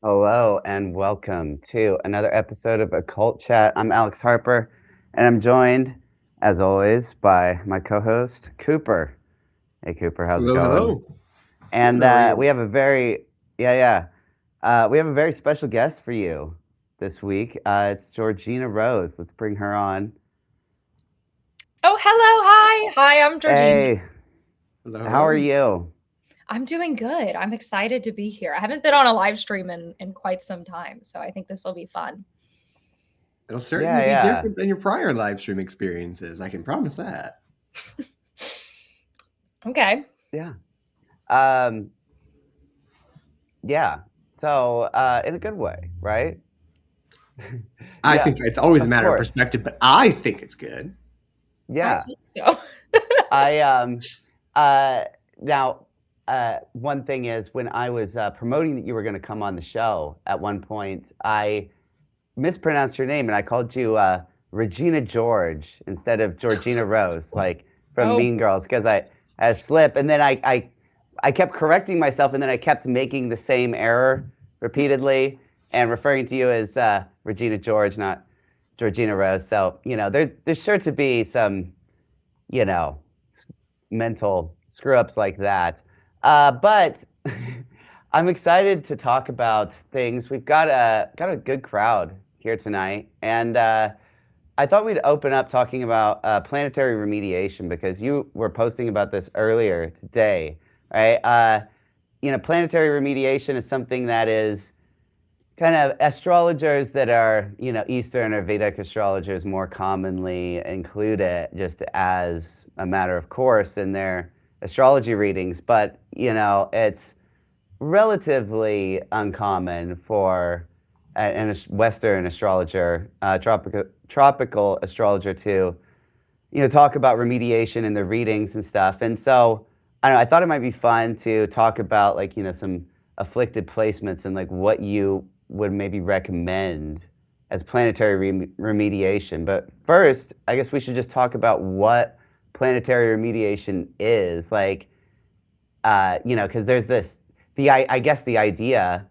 Hello and welcome to another episode of Occult Chat. I'm Alex Harper, and I'm joined, as always, by my co-host Cooper. Hey, Cooper, how's it Hello, going? hello. And Good. How are we you? have a very, we have a very special guest for you this week. It's Georgina Rose. Let's bring her on. Oh, hello. Hi. Hi, I'm Georgina. Hey, Hello, how are hello. you? I'm doing good. I'm excited to be here. I haven't been on a live stream in quite some time, so I think this will be fun. It'll certainly Yeah, be yeah, different than your prior live stream experiences. I can promise that. Okay. yeah. Um, yeah. So, in a good way, right? I Yeah, think it's always a of matter of course. perspective, but I think it's good. I Yeah. hope so. I uh now one thing is when I was promoting that you were going to come on the show at one point, I mispronounced your name and I called you Regina George instead of Georgina Rose, like from Oh, Mean Girls, because I had a slip, and then I kept correcting myself, and then I kept making the same error repeatedly and referring to you as Regina George, not Georgina Rose. So there's sure to be some you know mental screw ups like that. But I'm excited to talk about things. We've got a good crowd here tonight, and I thought we'd open up talking about planetary remediation because you were posting about this earlier today, right? Planetary remediation is something that is kind of astrologers that are, Eastern or Vedic astrologers more commonly include it just as a matter of course in their astrology readings. But, it's relatively uncommon for Western astrologer, tropical astrologer to, talk about remediation in their readings and stuff. And so, I don't know, I thought it might be fun to talk about like, some afflicted placements and like what you would maybe recommend as planetary remediation. But first, I guess we should just talk about what planetary remediation is. Like, because there's I guess the idea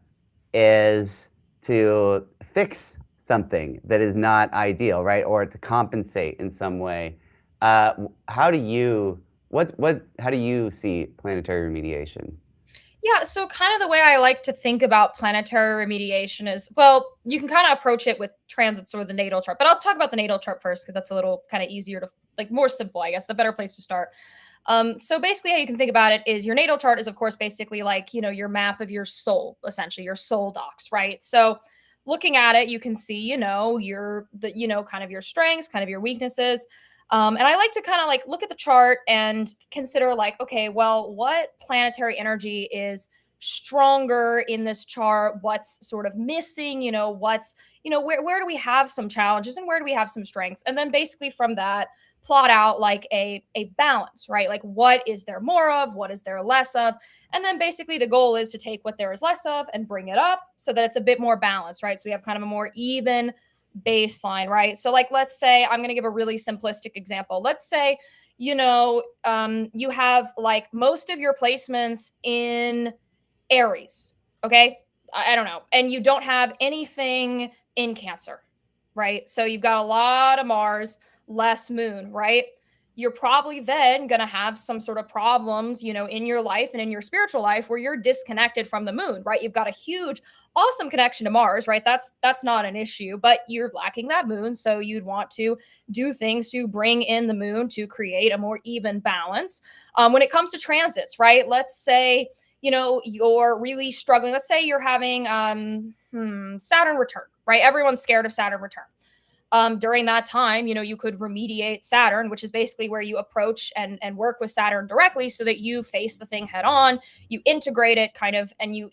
is to fix something that is not ideal, right? Or to compensate in some way. How do you, how do you see planetary remediation? yeah. So, kind of the way I like to think about planetary remediation is well, you can kind of approach it with transits or the natal chart, but I'll talk about the natal chart first because that's a little kind of easier to like more simple, I guess, the better place to start. So basically, how you can think about it is your natal chart is, of course, basically like your map of your soul, essentially your soul docs, right? So looking at it, you can see kind of your strengths, kind of your weaknesses. And I like to kind of like look at the chart and consider like, okay, well, what planetary energy is stronger in this chart? What's sort of missing? Where do we have some challenges and where do we have some strengths? And then basically from that, plot out like a balance, right? Like what is there more of, what is there less of, and then basically the goal is to take what there is less of and bring it up so that it's a bit more balanced, right? So we have kind of a more even baseline, right? So like let's say I'm going to give a really simplistic example. Let's say you have like most of your placements in Aries, okay? I don't know, and you don't have anything in Cancer, right? So you've got a lot of Mars, less Moon, right? You're probably then going to have some sort of problems, in your life and in your spiritual life where you're disconnected from the moon, right? You've got a huge awesome connection to Mars, right? That's not an issue, but you're lacking that moon, so you'd want to do things to bring in the moon to create a more even balance. When it comes to transits, right? Let's say you're really struggling. Let's say you're having Saturn return, right? Everyone's scared of Saturn return. During that time, you could remediate Saturn, which is basically where you approach and work with Saturn directly so that you face the thing head on, you integrate it kind of, and you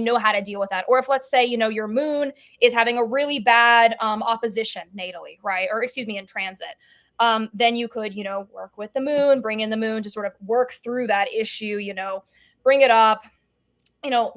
know how to deal with that. Or if let's say, your moon is having a really bad opposition natally, right? Or excuse me, in transit. Then you could, work with the moon, bring in the moon to sort of work through that issue, bring it up,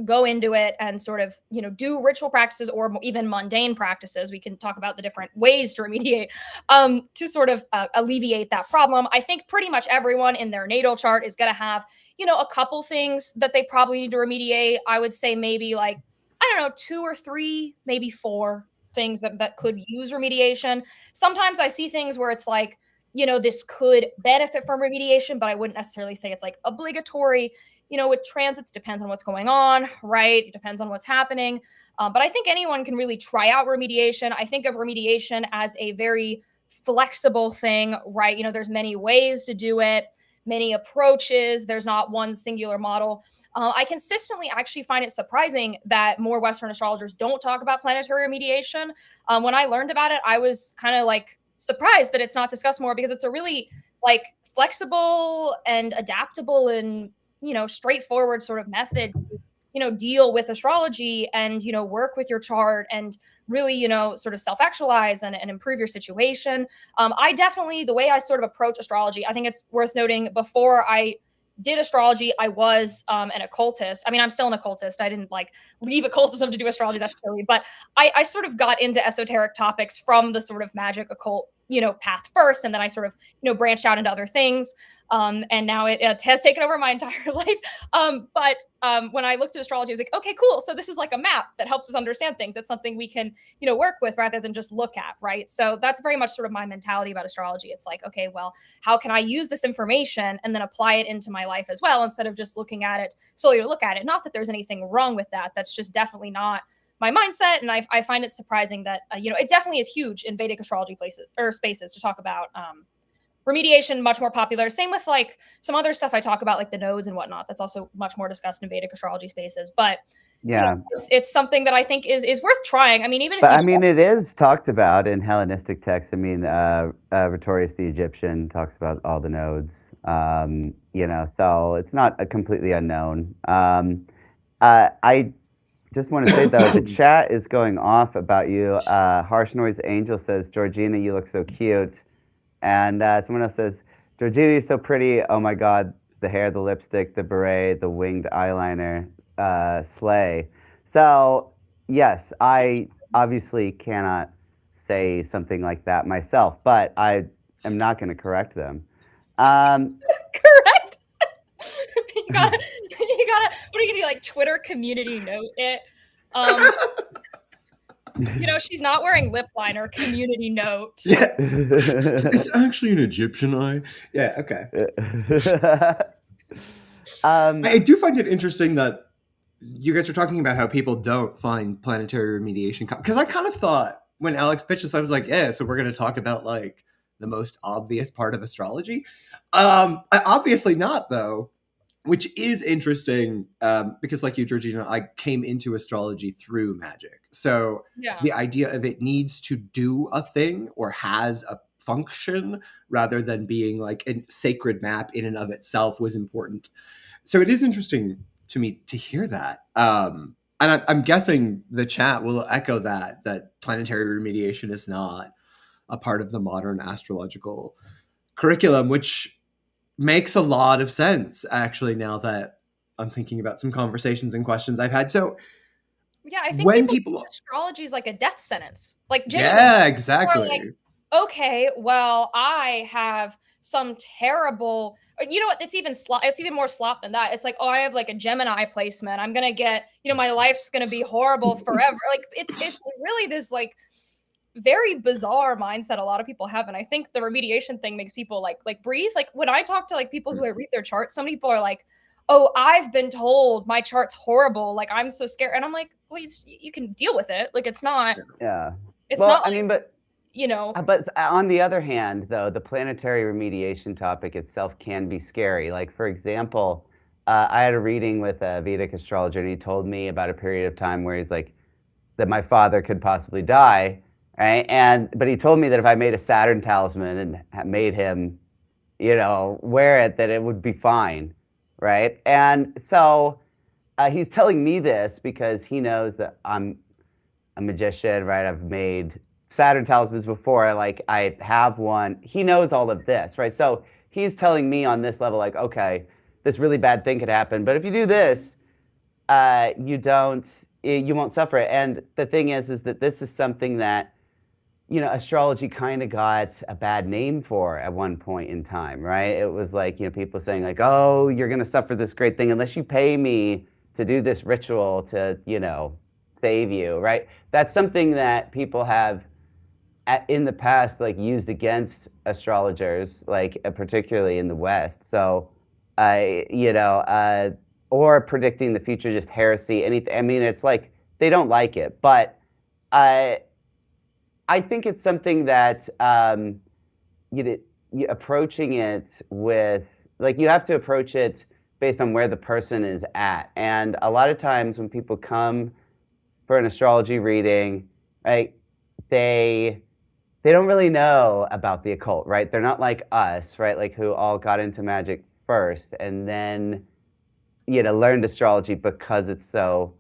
go into it and sort of, do ritual practices or even mundane practices. We can talk about the different ways to remediate, to sort of alleviate that problem. I think pretty much everyone in their natal chart is going to have, a couple things that they probably need to remediate. I would say maybe like, I don't know, 2 or 3, maybe 4 things that could use remediation. Sometimes I see things where it's like, this could benefit from remediation, but I wouldn't necessarily say it's like obligatory. With transits, depends on what's going on, right? It depends on what's happening. But I think anyone can really try out remediation. I think of remediation as a very flexible thing, right? There's many ways to do it, many approaches. There's not one singular model. I consistently actually find it surprising that more Western astrologers don't talk about planetary remediation. When I learned about it, I was kind of like surprised that it's not discussed more, because it's a really like flexible and adaptable and straightforward sort of method to, deal with astrology and work with your chart and really sort of self-actualize and improve your situation. I definitely, the way I sort of approach astrology, I think it's worth noting, before I did astrology, I was an occultist. I mean, I'm still an occultist. I didn't like leave occultism to do astrology. That's silly. But I sort of got into esoteric topics from the sort of magic occult path first, and then I sort of branched out into other things. And now it has taken over my entire life. But when I looked at astrology, I was like, okay, cool. So this is like a map that helps us understand things. It's something we can, work with rather than just look at, right? So that's very much sort of my mentality about astrology. It's like, okay, well, how can I use this information and then apply it into my life as well, instead of just looking at it solely to look at it? Not that there's anything wrong with that. That's just definitely not my mindset. And I find it surprising that, it definitely is huge in Vedic astrology places or spaces to talk about remediation, much more popular. Same with like some other stuff I talk about, like the nodes and whatnot. That's also much more discussed in Vedic astrology spaces. But Yeah. it's something that I think is worth trying. I mean, even if But I mean, it is talked about in Hellenistic texts. I mean, Rhetorius the Egyptian talks about all the nodes, so it's not a completely unknown. I just want to say, though, the chat is going off about you. Harsh Noise Angel says, Georgina, you look so cute. And someone else says, Georgina, you're so pretty. Oh, my God. The hair, the lipstick, the beret, the winged eyeliner, slay. So, yes, I obviously cannot say something like that myself, but I am not going to correct them. Correct. you gotta, what are you gonna do, like Twitter community note it? She's not wearing lip liner, community note. Yeah. It's actually an Egyptian eye. Yeah, okay. I do find it interesting that you guys are talking about how people don't find planetary remediation, because I kind of thought when Alex pitched this, I was like, yeah, so we're going to talk about like the most obvious part of astrology. Obviously not, though, which is interesting, because like you, Georgina, I came into astrology through magic. So Yeah. the idea of it needs to do a thing or has a function rather than being like a sacred map in and of itself was important. So it is interesting to me to hear that. And I'm guessing the chat will echo that planetary remediation is not a part of the modern astrological curriculum, which makes a lot of sense, actually, now that I'm thinking about some conversations and questions I've had. So yeah, I think when people people astrology is like a death sentence. Like genuinely, yeah, exactly. like, okay, well, I have some terrible, you know what, it's even more slop than that. It's like, oh, I have like a Gemini placement, I'm gonna get, my life's gonna be horrible forever. Like it's really this like very bizarre mindset a lot of people have. And I think the remediation thing makes people like breathe. Like when I talk to like people who I read their charts, some people are like, oh, I've been told my chart's horrible, like I'm so scared. And I'm like, well, you can deal with it. Like it's not it's well, not I mean, but but on the other hand, though, the planetary remediation topic itself can be scary. Like, for example, I had a reading with a Vedic astrologer, and he told me about a period of time where he's like, that my father could possibly die, right? But he told me that if I made a Saturn talisman and made him, wear it, that it would be fine, right? And so he's telling me this because he knows that I'm a magician, right? I've made Saturn talismans before, like I have one. He knows all of this, right? So he's telling me on this level, like, okay, this really bad thing could happen, but if you do this, you won't suffer it. And the thing is that this is something that, astrology kind of got a bad name for at one point in time, right? It was like, people saying like, oh, you're going to suffer this great thing unless you pay me to do this ritual to, save you, right? That's something that people have in the past like used against astrologers, like particularly in the West. So, or predicting the future, just heresy, anything. I mean, it's like they don't like it, but I I think it's something that you approaching it with like you have to approach it based on where the person is at, and a lot of times when people come for an astrology reading, right, they they don't really know about the occult, right? They're not like us, right? Like who all got into magic first and then, learned astrology because it's so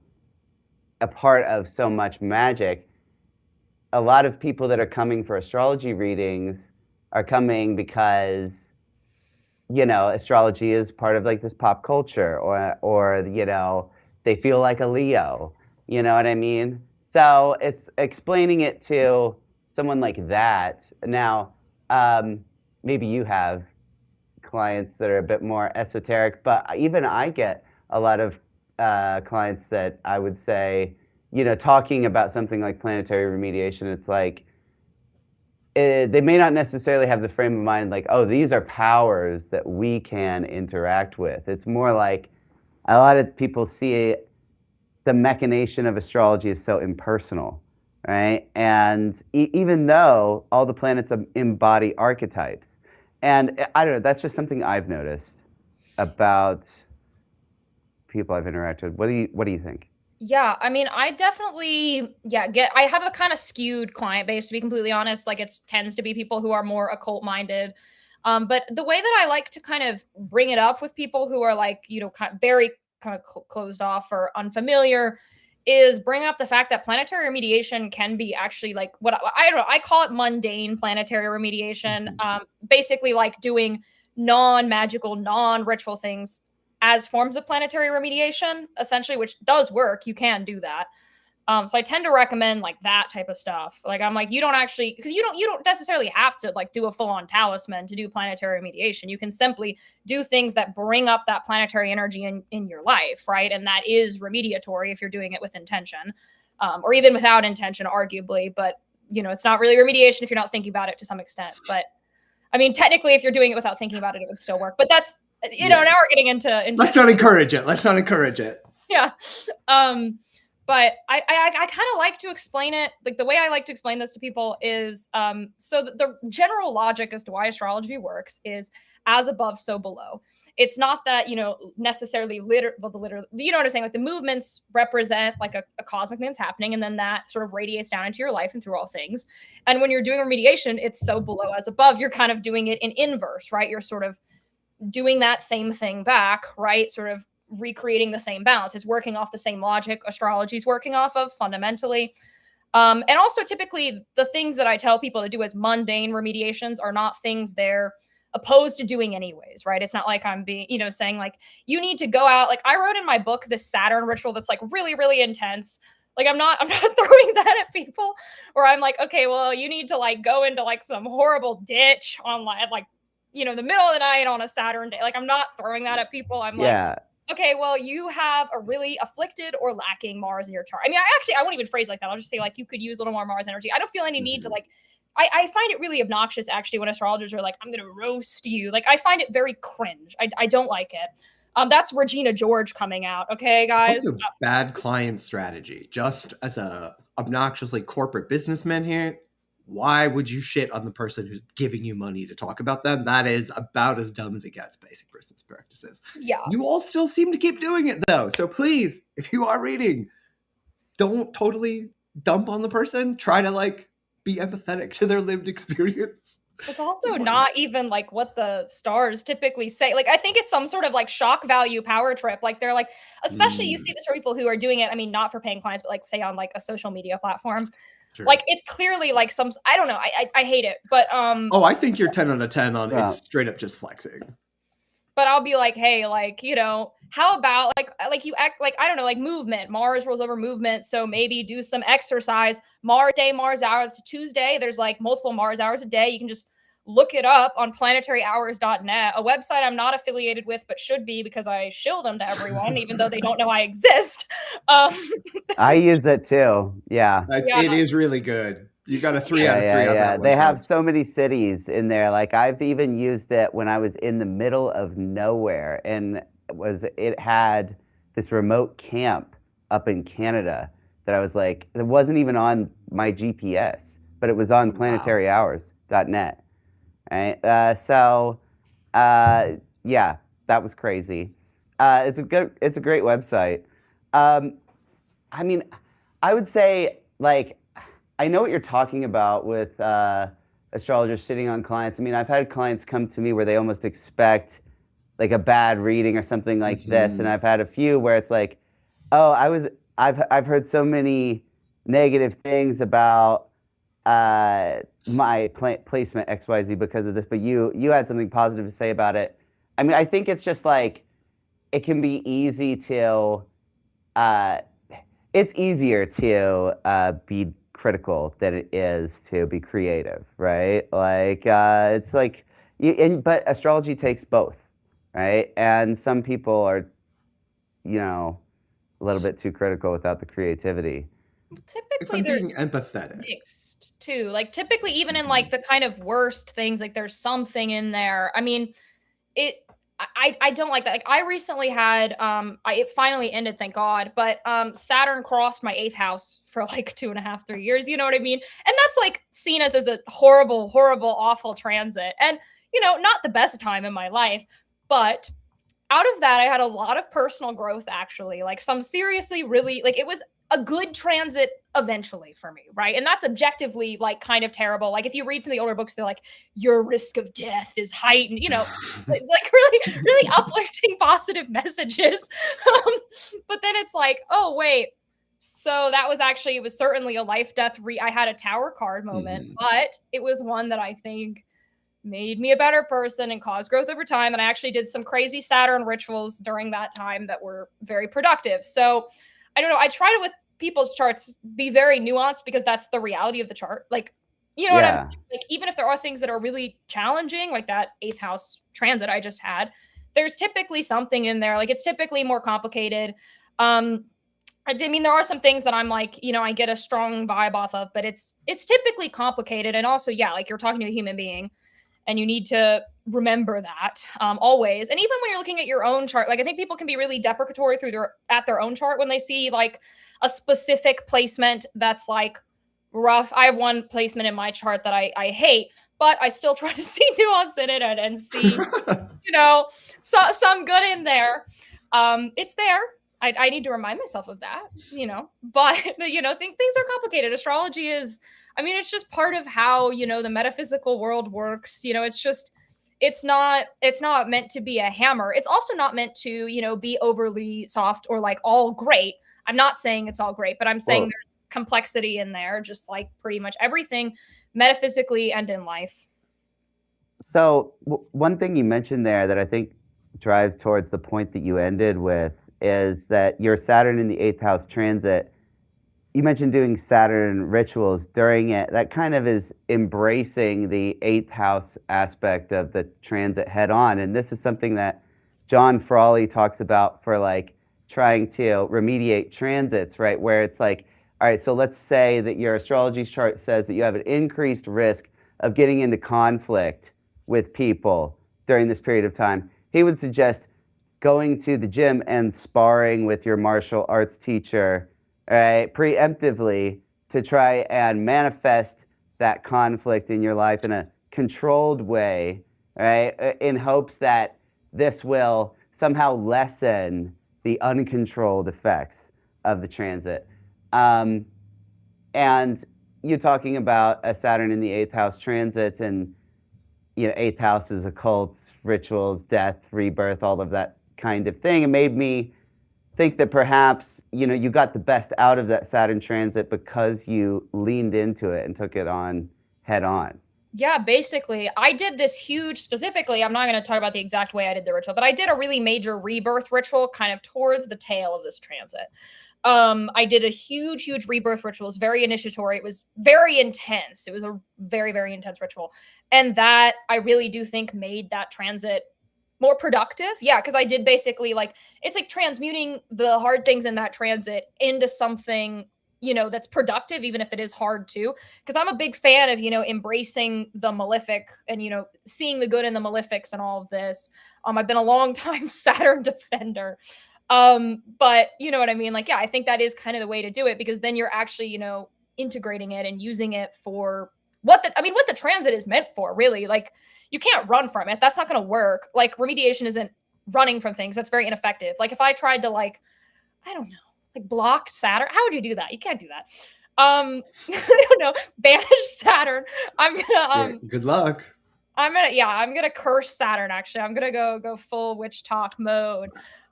a part of so much magic. A lot of people that are coming for astrology readings are coming because, astrology is part of like this pop culture or, they feel like a Leo. You know what I mean? So it's explaining it to someone like that. Now, maybe you have clients that are a bit more esoteric, but even I get a lot of clients that I would say, talking about something like planetary remediation, it's like they may not necessarily have the frame of mind like, oh, these are powers that we can interact with. It's more like a lot of people see the machination of astrology is so impersonal, right? And even though all the planets embody archetypes, and I don't know, that's just something I've noticed about people I've interacted with. What do you think? Yeah, I mean, I definitely, I have a kind of skewed client base, to be completely honest. Like, it tends to be people who are more occult minded. But the way that I like to kind of bring it up with people who are like, very kind of closed off or unfamiliar is bring up the fact that planetary remediation can be actually like what I don't know, I call it mundane planetary remediation. Mhm. Basically, like doing non magical, non ritual things as forms of planetary remediation, essentially, which does work. You can do that. So I tend to recommend like that type of stuff. Like I'm like, you don't actually because you don't necessarily have to like do a full-on talisman to do planetary remediation. You can simply do things that bring up that planetary energy in your life, right? And that is remediatory if you're doing it with intention. Or even without intention, arguably, but it's not really remediation if you're not thinking about it to some extent. But I mean, technically, if you're doing it without thinking about it, it would still work. But that's now Yeah. we're getting into Let's not encourage it. Let's not encourage it. yeah. But I kind of like to explain it like the way I like to explain this to people is so the general logic as to why astrology works is as above so below. It's not that necessarily the literal what I'm saying, like the movements represent like a cosmic thing that's happening and then that sort of radiates down into your life and through all things. And when you're doing remediation, it's so below as above. You're kind of doing it in inverse, right? You're sort of doing that same thing back, right? Sort of recreating the same balance. It's working off the same logic astrology is working off of fundamentally. And also, typically, the things that I tell people to do as mundane remediations are not things they're opposed to doing anyways, right? It's not like I'm being, saying like, you need to go out. Like I wrote in my book, this Saturn ritual that's like really, really intense. Like I'm not throwing that at people where I'm like, okay, well, you need to like go into like some horrible ditch on like, the middle of the night on a Saturn day. Like I'm not throwing that at people. I'm like, Yeah, okay, well, you have a really afflicted or lacking Mars in your chart. I mean, I won't even phrase like that. I'll just say like you could use a little more Mars energy. I don't feel any need to like. I find it really obnoxious actually when astrologers are like, I'm gonna roast you. Like I find it very cringe. I don't like it. That's Regina George coming out. Okay, guys. Also, bad client strategy. Just as a obnoxiously corporate businessman here, why would you shit on the person who's giving you money to talk about them? That is about as dumb as it gets, basic business practices. Yeah. You all still seem to keep doing it though. So please, if you are reading, don't totally dump on the person. Try to like be empathetic to their lived experience. It's also not even like what the stars typically say. Like, I think it's some sort of like shock value power trip. Like, they're like, especially you see this for people who are doing it. I mean, not for paying clients, but like, say on like a social media platform. Sure. Like, it's clearly like some, I don't know. I hate it. But, oh, I think you're 10 out of 10 on Yeah. it's straight up just flexing. but I'll be like, hey, like, how about like you act like, I don't know, like movement. Mars rules over movement. So maybe do some exercise. Mars day, Mars hour. It's a Tuesday. There's like multiple Mars hours a day. You can just look it up on planetaryhours.net, a website I'm not affiliated with, but should be because I shill them to everyone, even though they don't know I exist. I use it too. Yeah. It is really good. You got a 3 out of 3 on that one. They have folks. so many cities in there. Like I've even used it when I was in the middle of nowhere, and it had this remote camp up in Canada that I was like, it wasn't even on my GPS, but it was on planetaryhours.net. Right. Yeah, that was crazy. It's a great website. I mean, I would say, like, I know what you're talking about with astrologers sitting on clients. I mean, I've had clients come to me where they almost expect like a bad reading or something like this, and I've had a few where it's like, oh, I've heard so many negative things about my placement XYZ because of this, but you had something positive to say about it. I mean, I think it's just like it can be easy to it's easier to be critical than it is to be creative, right? Like it's like but astrology takes both, right? And some people are, you know, a little bit too critical without the creativity. Typically, if I'm there's being empathetic, mixed too. Like typically, even in like the kind of worst things, like there's something in there. I mean, I don't like that. Like I recently had it finally ended, thank God. But Saturn crossed my 8th house for like 2.5, 3 years. You know what I mean? And that's like seen as a horrible, horrible, awful transit. And you know, not the best time in my life, but out of that, I had a lot of personal growth actually. Like some seriously, really like it was a good transit eventually for me, right? And that's objectively like kind of terrible. Like if you read some of the older books, they're like, your risk of death is heightened, you know, like really, really uplifting positive messages. But then it's like, oh, wait. So that was actually, it was certainly a life death. I had a tower card moment, but it was one that I think made me a better person and caused growth over time. And I actually did some crazy Saturn rituals during that time that were very productive. So I don't know. I try to, with people's charts, be very nuanced because that's the reality of the chart. Like, you know what I'm saying? Like, even if there are things that are really challenging, like that 8th house transit I just had, there's typically something in there. Like, it's typically more complicated. I mean, there are some things that I'm like, you know, I get a strong vibe off of, but it's typically complicated. And also, yeah, like you're talking to a human being. And you need to remember that always. And even when you're looking at your own chart, like I think people can be really deprecatory at their own chart when they see like a specific placement that's like rough. I have one placement in my chart that I hate, but I still try to see nuance in it and see, you know, some good in there. It's there. I need to remind myself of that, you know, but you know, things are complicated. Astrology is, I mean, it's just part of how, you know, the metaphysical world works. You know, it's not meant to be a hammer. It's also not meant to, you know, be overly soft or like all great. I'm not saying it's all great, but I'm saying there's complexity in there, just like pretty much everything metaphysically and in life. So one thing you mentioned there that I think drives towards the point that you ended with is that your Saturn in the 8th house transit, you mentioned doing Saturn rituals during it. That kind of is embracing the 8th house aspect of the transit head on. And this is something that John Frawley talks about for like trying to remediate transits, right? Where it's like, all right, so let's say that your astrology chart says that you have an increased risk of getting into conflict with people during this period of time. He would suggest going to the gym and sparring with your martial arts teacher, right, preemptively to try and manifest that conflict in your life in a controlled way, right, in hopes that this will somehow lessen the uncontrolled effects of the transit. And you're talking about a Saturn in the 8th house transit, and you know, 8th house is occults, rituals, death, rebirth, all of that kind of thing. It made me think that perhaps, you know, you got the best out of that Saturn transit because you leaned into it and took it on head on. Yeah, basically, I did this huge, specifically, I'm not going to talk about the exact way I did the ritual, but I did a really major rebirth ritual kind of towards the tail of this transit. I did a huge rebirth ritual. It was very initiatory. It was very intense. It was a very intense ritual. And that I really do think made that transit more productive. Yeah, because I did basically like, it's like transmuting the hard things in that transit into something, that's productive, even if it is hard too. Because I'm a big fan of, embracing the malefic and, seeing the good in the malefics and all of this. I've been a long time Saturn defender. But you know what I mean? Like, yeah, I think that is kind of the way to do it, because then you're actually, integrating it and using it for what the transit is meant for, really. Like, you can't run from it. That's not going to work. Like, remediation isn't running from things. That's very ineffective. Like, if I tried to, like, I don't know, like block Saturn, how would you do that? You can't do that. I don't know, banish Saturn. I'm gonna good luck. I'm gonna curse Saturn. Actually, I'm gonna go full witch talk mode.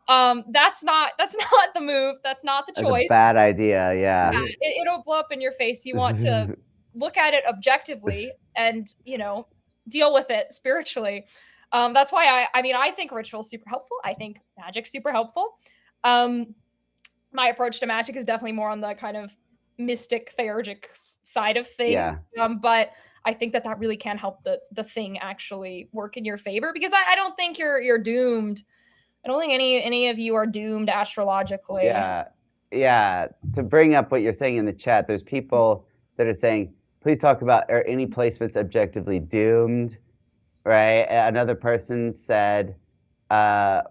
That's not the move. That's not the That's choice. a bad idea. Yeah. It'll blow up in your face. You want to look at it objectively and, deal with it spiritually. That's why I think ritual's super helpful. I think magic's super helpful. My approach to magic is definitely more on the kind of mystic theurgic side of things. Yeah. But I think that really can help the thing actually work in your favor, because I don't think you're doomed. I don't think any of you are doomed astrologically. Yeah. To bring up what you're saying in the chat, there's people that are saying, please talk about, are any placements objectively doomed, right? Another person said,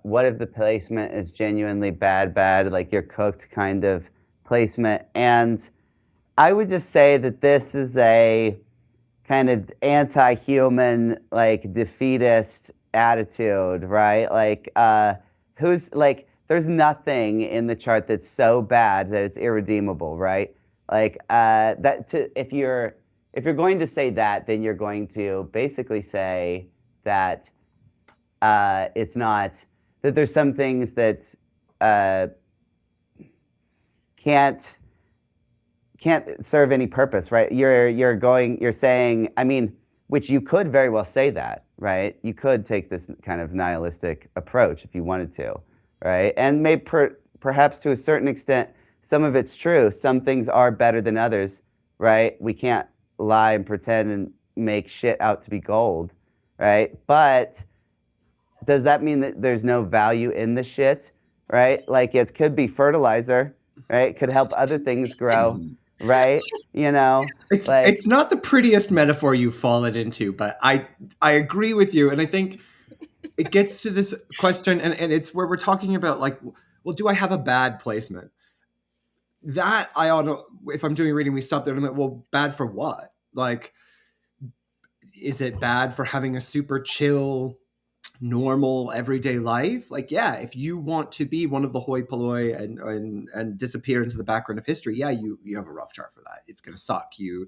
what if the placement is genuinely bad, like you're cooked kind of placement? And I would just say that this is a kind of anti-human, like defeatist attitude, right? Like, there's nothing in the chart that's so bad that it's irredeemable, right? Like, if you're going to say that, then you're going to basically say that it's not, that there's some things that can't serve any purpose, right? You're saying, I mean, which you could very well say that, right? You could take this kind of nihilistic approach if you wanted to, right? And perhaps to a certain extent, some of it's true. Some things are better than others, right? We can't lie and pretend and make shit out to be gold, right? But does that mean that there's no value in the shit, right? Like, it could be fertilizer, right? It could help other things grow, right? It's not the prettiest metaphor you've fallen into, but I agree with you, and I think it gets to this question, and it's where we're talking about, like, well, do I have a bad placement? That I ought to, if I'm doing a reading, we stop there and I'm like, well, bad for what? Like, is it bad for having a super chill, normal, everyday life? Like, yeah, if you want to be one of the hoi polloi and disappear into the background of history, yeah, you have a rough chart for that. It's going to suck. You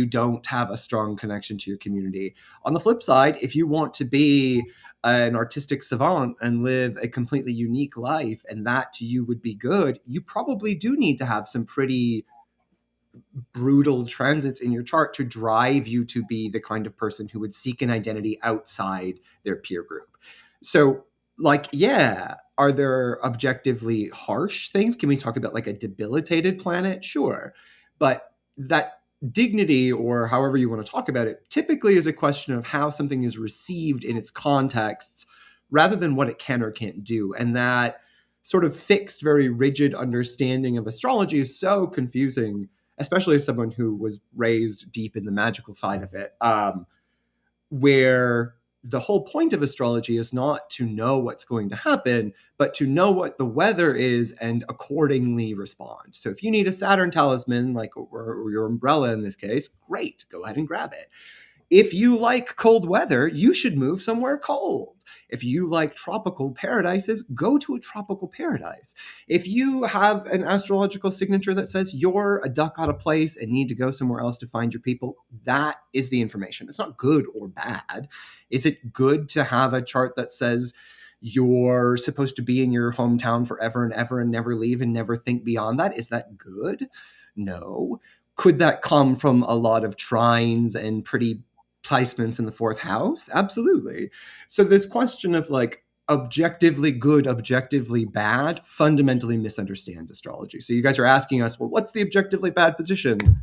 don't have a strong connection to your community. On the flip side, if you want to be an artistic savant and live a completely unique life, and that to you would be good, you probably do need to have some pretty brutal transits in your chart to drive you to be the kind of person who would seek an identity outside their peer group. So, like, yeah, are there objectively harsh things? Can we talk about like a debilitated planet? Sure. But that dignity, or however you want to talk about it, typically is a question of how something is received in its contexts rather than what it can or can't do. And that sort of fixed, very rigid understanding of astrology is so confusing, especially as someone who was raised deep in the magical side of it, where the whole point of astrology is not to know what's going to happen, but to know what the weather is and accordingly respond. So if you need a Saturn talisman, like, or your umbrella in this case, great, go ahead and grab it. If you like cold weather, you should move somewhere cold. If you like tropical paradises, go to a tropical paradise. If you have an astrological signature that says you're a duck out of place and need to go somewhere else to find your people, that is the information. It's not good or bad. Is it good to have a chart that says you're supposed to be in your hometown forever and ever and never leave and never think beyond that? Is that good? No. Could that come from a lot of trines and pretty placements in the fourth house? Absolutely. So this question of, like, objectively good, objectively bad fundamentally misunderstands astrology. So you guys are asking us, well, what's the objectively bad position?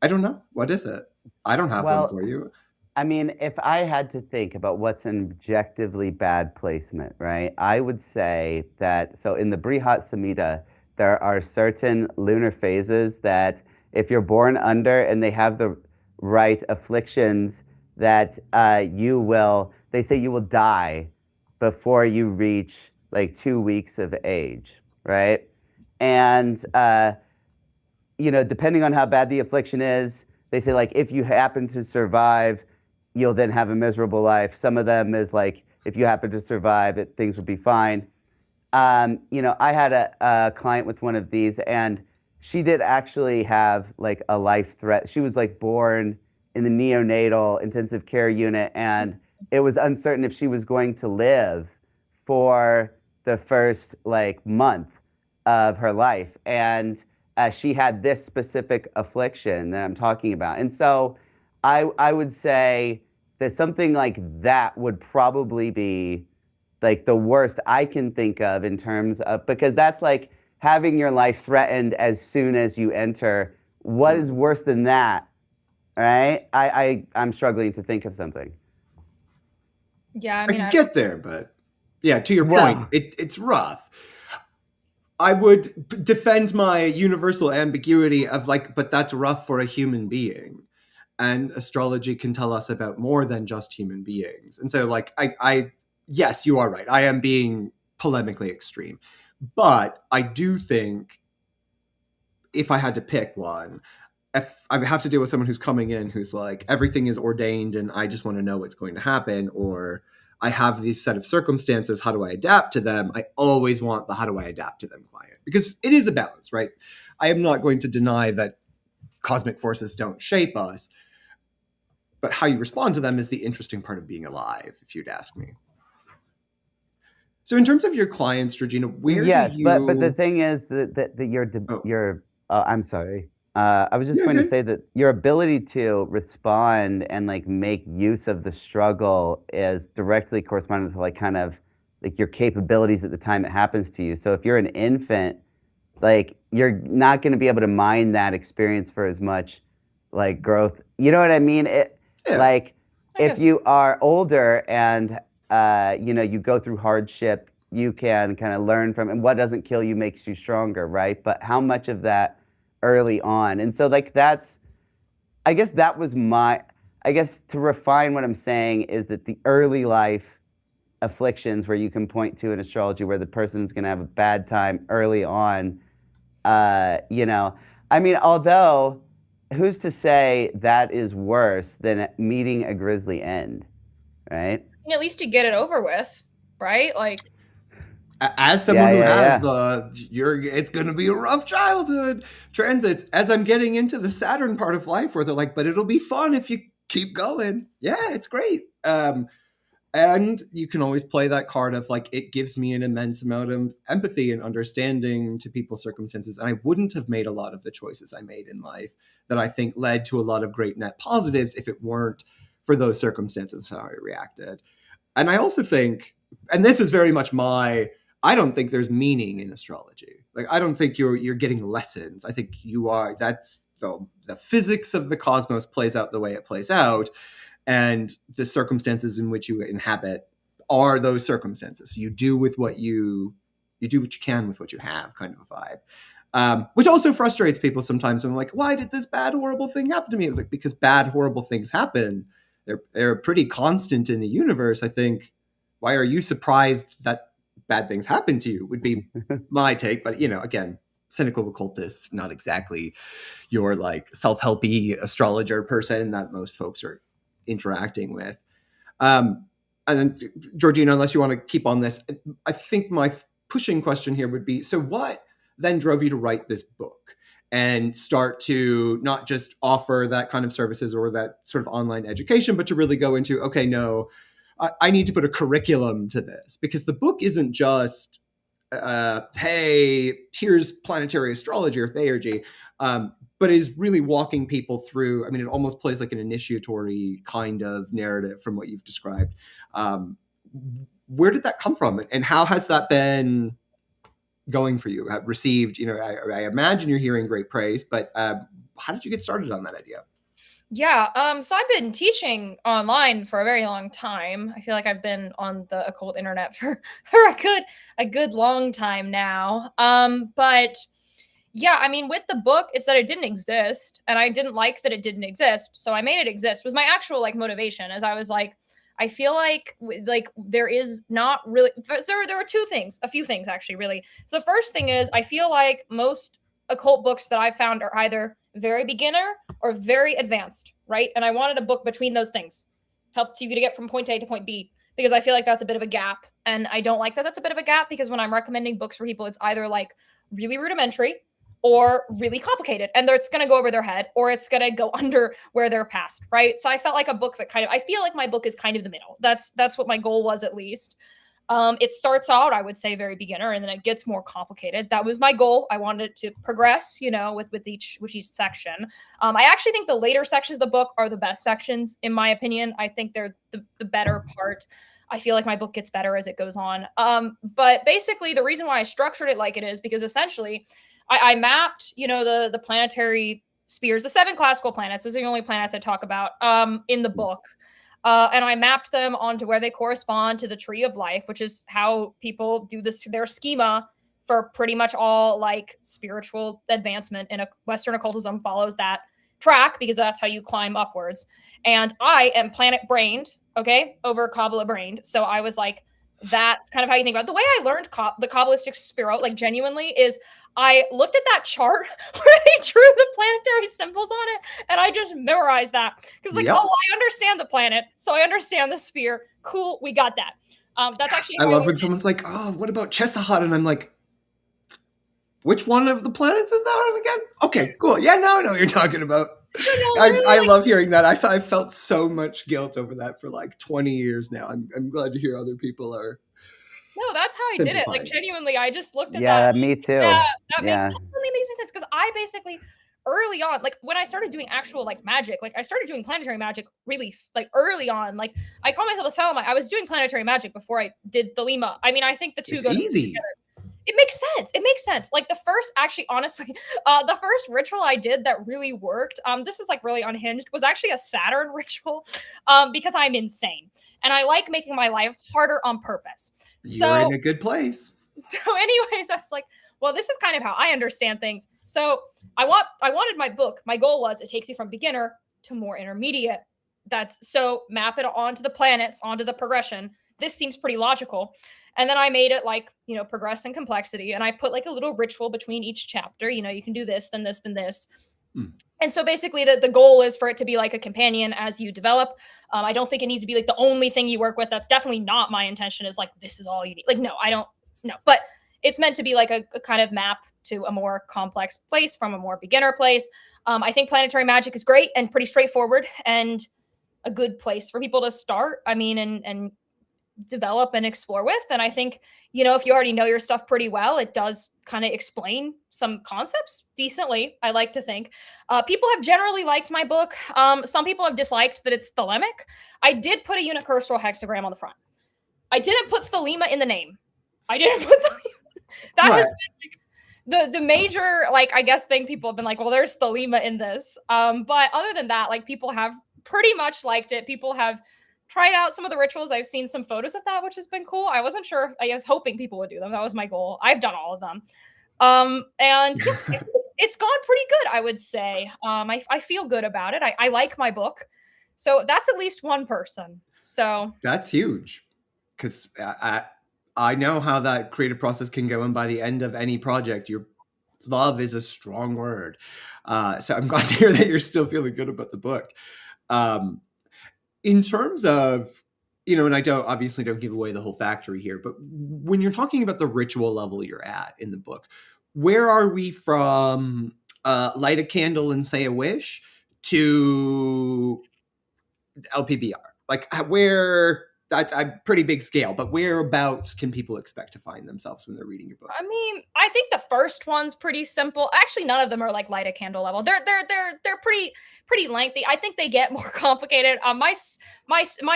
I don't know. What is it? I don't have one Well, for you. I mean, if I had to think about what's an objectively bad placement, right? I would say that, so in the Brihat Samhita, there are certain lunar phases that if you're born under and they have the right afflictions, that they say you will die before you reach like 2 weeks of age, right? And, depending on how bad the affliction is, they say like if you happen to survive, you'll then have a miserable life. Some of them is like, if you happen to survive, things will be fine. I had a client with one of these, and she did actually have like a life threat. She was like born in the neonatal intensive care unit, and it was uncertain if she was going to live for the first like month of her life. And she had this specific affliction that I'm talking about. And so I would say that something like that would probably be like the worst I can think of in terms of, because that's like having your life threatened as soon as you enter. What is worse than that? Right? I'm struggling to think of something. Yeah, I I mean, could get there, but yeah, to your Well- point, it's rough. I would defend my universal ambiguity of like, but that's rough for a human being. And astrology can tell us about more than just human beings. And so like, yes, you are right. I am being polemically extreme. But I do think if I had to pick one, if I have to deal with someone who's coming in who's like, everything is ordained and I just want to know what's going to happen, or I have these set of circumstances, how do I adapt to them? I always want the how do I adapt to them client, because it is a balance, right? I am not going to deny that cosmic forces don't shape us, but how you respond to them is the interesting part of being alive, if you'd ask me. So in terms of your clients, Georgina, where yes, do you... but the thing is I'm sorry. I was just going to say that your ability to respond and like make use of the struggle is directly corresponding to like kind of like your capabilities at the time it happens to you. So if you're an infant, like you're not going to be able to mine that experience for as much like growth. You know what I mean? Like if you are older and you go through hardship, you can kind of learn from, and what doesn't kill you makes you stronger, right? But how much of that early on? And so like I guess to refine what I'm saying is that the early life afflictions where you can point to in astrology where the person's going to have a bad time early on, I mean, although who's to say that is worse than meeting a grisly end, right? at least you get it over with, right? Like, as someone who has it's going to be a rough childhood transits, as I'm getting into the Saturn part of life where they're like, but it'll be fun if you keep going. Yeah, it's great. And you can always play that card of like, it gives me an immense amount of empathy and understanding to people's circumstances. And I wouldn't have made a lot of the choices I made in life that I think led to a lot of great net positives if it weren't for those circumstances, how I reacted. And I also think, and this is very much I don't think there's meaning in astrology. Like, I don't think you're getting lessons. I think that's the physics of the cosmos plays out the way it plays out. And the circumstances in which you inhabit are those circumstances. So you do what you can with what you have, kind of a vibe. Which also frustrates people sometimes when I'm like, why did this bad, horrible thing happen to me? It was like, because bad, horrible things happen. They're pretty constant in the universe. I think, why are you surprised that bad things happen to you would be my take. But, again, cynical occultist, not exactly your like self-helpy astrologer person that most folks are interacting with. And then Georgina, unless you want to keep on this, I think my pushing question here would be, so what then drove you to write this book and start to not just offer that kind of services or that sort of online education, but to really go into, okay, no, I need to put a curriculum to this, because the book isn't just, hey, here's planetary astrology or theurgy, but is really walking people through. I mean, it almost plays like an initiatory kind of narrative from what you've described. where did that come from, and how has that been going for you? Have received, I imagine you're hearing great praise, but how did you get started on that idea? Yeah, so I've been teaching online for a very long time. I feel like I've been on the occult internet for for a good long time now. But yeah, I mean, with the book, it's that it didn't exist, and I didn't like that it didn't exist, so I made it exist. Was my actual like motivation, as I was like, I feel like there is not really there are two things, a few things actually, really. So the first thing is I feel like most occult books that I found are either very beginner or very advanced, right? And I wanted a book between those things, helped you to get from point A to point B, because I feel like that's a bit of a gap, and I don't like that that's a bit of a gap, because when I'm recommending books for people, it's either like really rudimentary or really complicated, and it's going to go over their head, or it's going to go under where they're past, right? So I felt like a book that I feel like my book is kind of the middle. That's what my goal was, at least. It starts out, I would say, very beginner, and then it gets more complicated. That was my goal. I wanted it to progress, with each section. I actually think the later sections of the book are the best sections, in my opinion. I think they're the better part. I feel like my book gets better as it goes on. But basically, the reason why I structured it like it is because essentially, I mapped, the planetary spheres, the 7 classical planets. Those are the only planets I talk about in the book. And I mapped them onto where they correspond to the tree of life, which is how people do their schema for pretty much all like spiritual advancement in a Western occultism follows that track, because that's how you climb upwards. And I am planet brained, okay, over Kabbalah brained. So I was like, that's kind of how you think about it. The way I learned the Kabbalistic spirit, like genuinely, is I looked at that chart where they drew the planetary symbols on it, and I just memorized that. Because, like, Yep. oh, I understand the planet, so I understand the sphere. Cool, we got that. That's actually I how love when someone's like, oh, what about Chesahat? And I'm like, which one of the planets is that one again? Okay, cool. Yeah, now I know what you're talking about. I love hearing that. I felt so much guilt over that for like 20 years now. I'm glad to hear other people are. No, that's how I did it. Like, genuinely, I just looked at that. Yeah, me too. Yeah, that Yeah. really makes me sense, because I basically early on, like when I started doing actual like magic, like I started doing planetary magic really like early on. Like I call myself a Thelma. I was doing planetary magic before I did Thelema. I mean, I think the two It's go easy. together. It makes sense. It makes sense. Like the first, actually, honestly, the first ritual I did that really worked, this is like really unhinged, was actually a Saturn ritual, because I'm insane and I like making my life harder on purpose. You're in a good place. So, anyways, I was like, well, this is kind of how I understand things. So I wanted my book. My goal was it takes you from beginner to more intermediate. So map it onto the planets, onto the progression. This seems pretty logical. And then I made it like, progress in complexity. And I put like a little ritual between each chapter. You can do this, then this, then this. And so basically the goal is for it to be like a companion as you develop. I don't think it needs to be like the only thing you work with. That's definitely not my intention, is like, this is all you need. Like, no, I don't know. But it's meant to be like a kind of map to a more complex place from a more beginner place. I think planetary magic is great and pretty straightforward and a good place for people to start. I mean, and develop and explore with. And I think, if you already know your stuff pretty well, it does kind of explain some concepts decently, I like to think. People have generally liked my book. Some people have disliked that it's thelemic. I did put a unicursal hexagram on the front. I didn't put thelema in the name. I didn't put that Right. has been like the major, like, I guess thing people have been like, well, there's thelema in this. But other than that, like, people have pretty much liked it. People have tried out some of the rituals. I've seen some photos of that, which has been cool. I wasn't sure. I was hoping people would do them. That was my goal. I've done all of them. And yeah, it's gone pretty good, I would say. I feel good about it. I like my book. So that's at least one person. So that's huge, because I know how that creative process can go. And by the end of any project, your love is a strong word. So I'm glad to hear that you're still feeling good about the book. In terms of, and I obviously don't give away the whole factory here, but when you're talking about the ritual level you're at in the book, where are we from light a candle and say a wish to LPBR? Like, where That's a pretty big scale, but whereabouts can people expect to find themselves when they're reading your book? I mean, I think the first one's pretty simple. Actually, none of them are like light a candle level. They're pretty lengthy. I think they get more complicated. My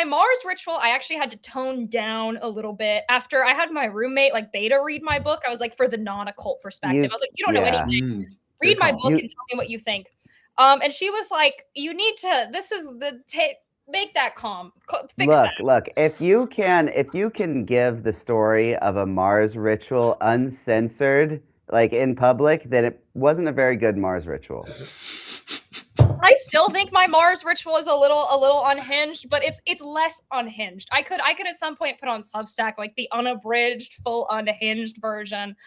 Mars ritual, I actually had to tone down a little bit after I had my roommate like beta read my book. I was like, for the non-occult perspective, I was like, you don't know Yeah. anything. Good Read my call. book and tell me what you think. And she was like, you need to. This is the make that calm. Fix that. Look, if you can give the story of a Mars ritual uncensored, like in public, then it wasn't a very good Mars ritual. I still think my Mars ritual is a little unhinged, but it's less unhinged. I could at some point put on Substack like the unabridged, full unhinged version.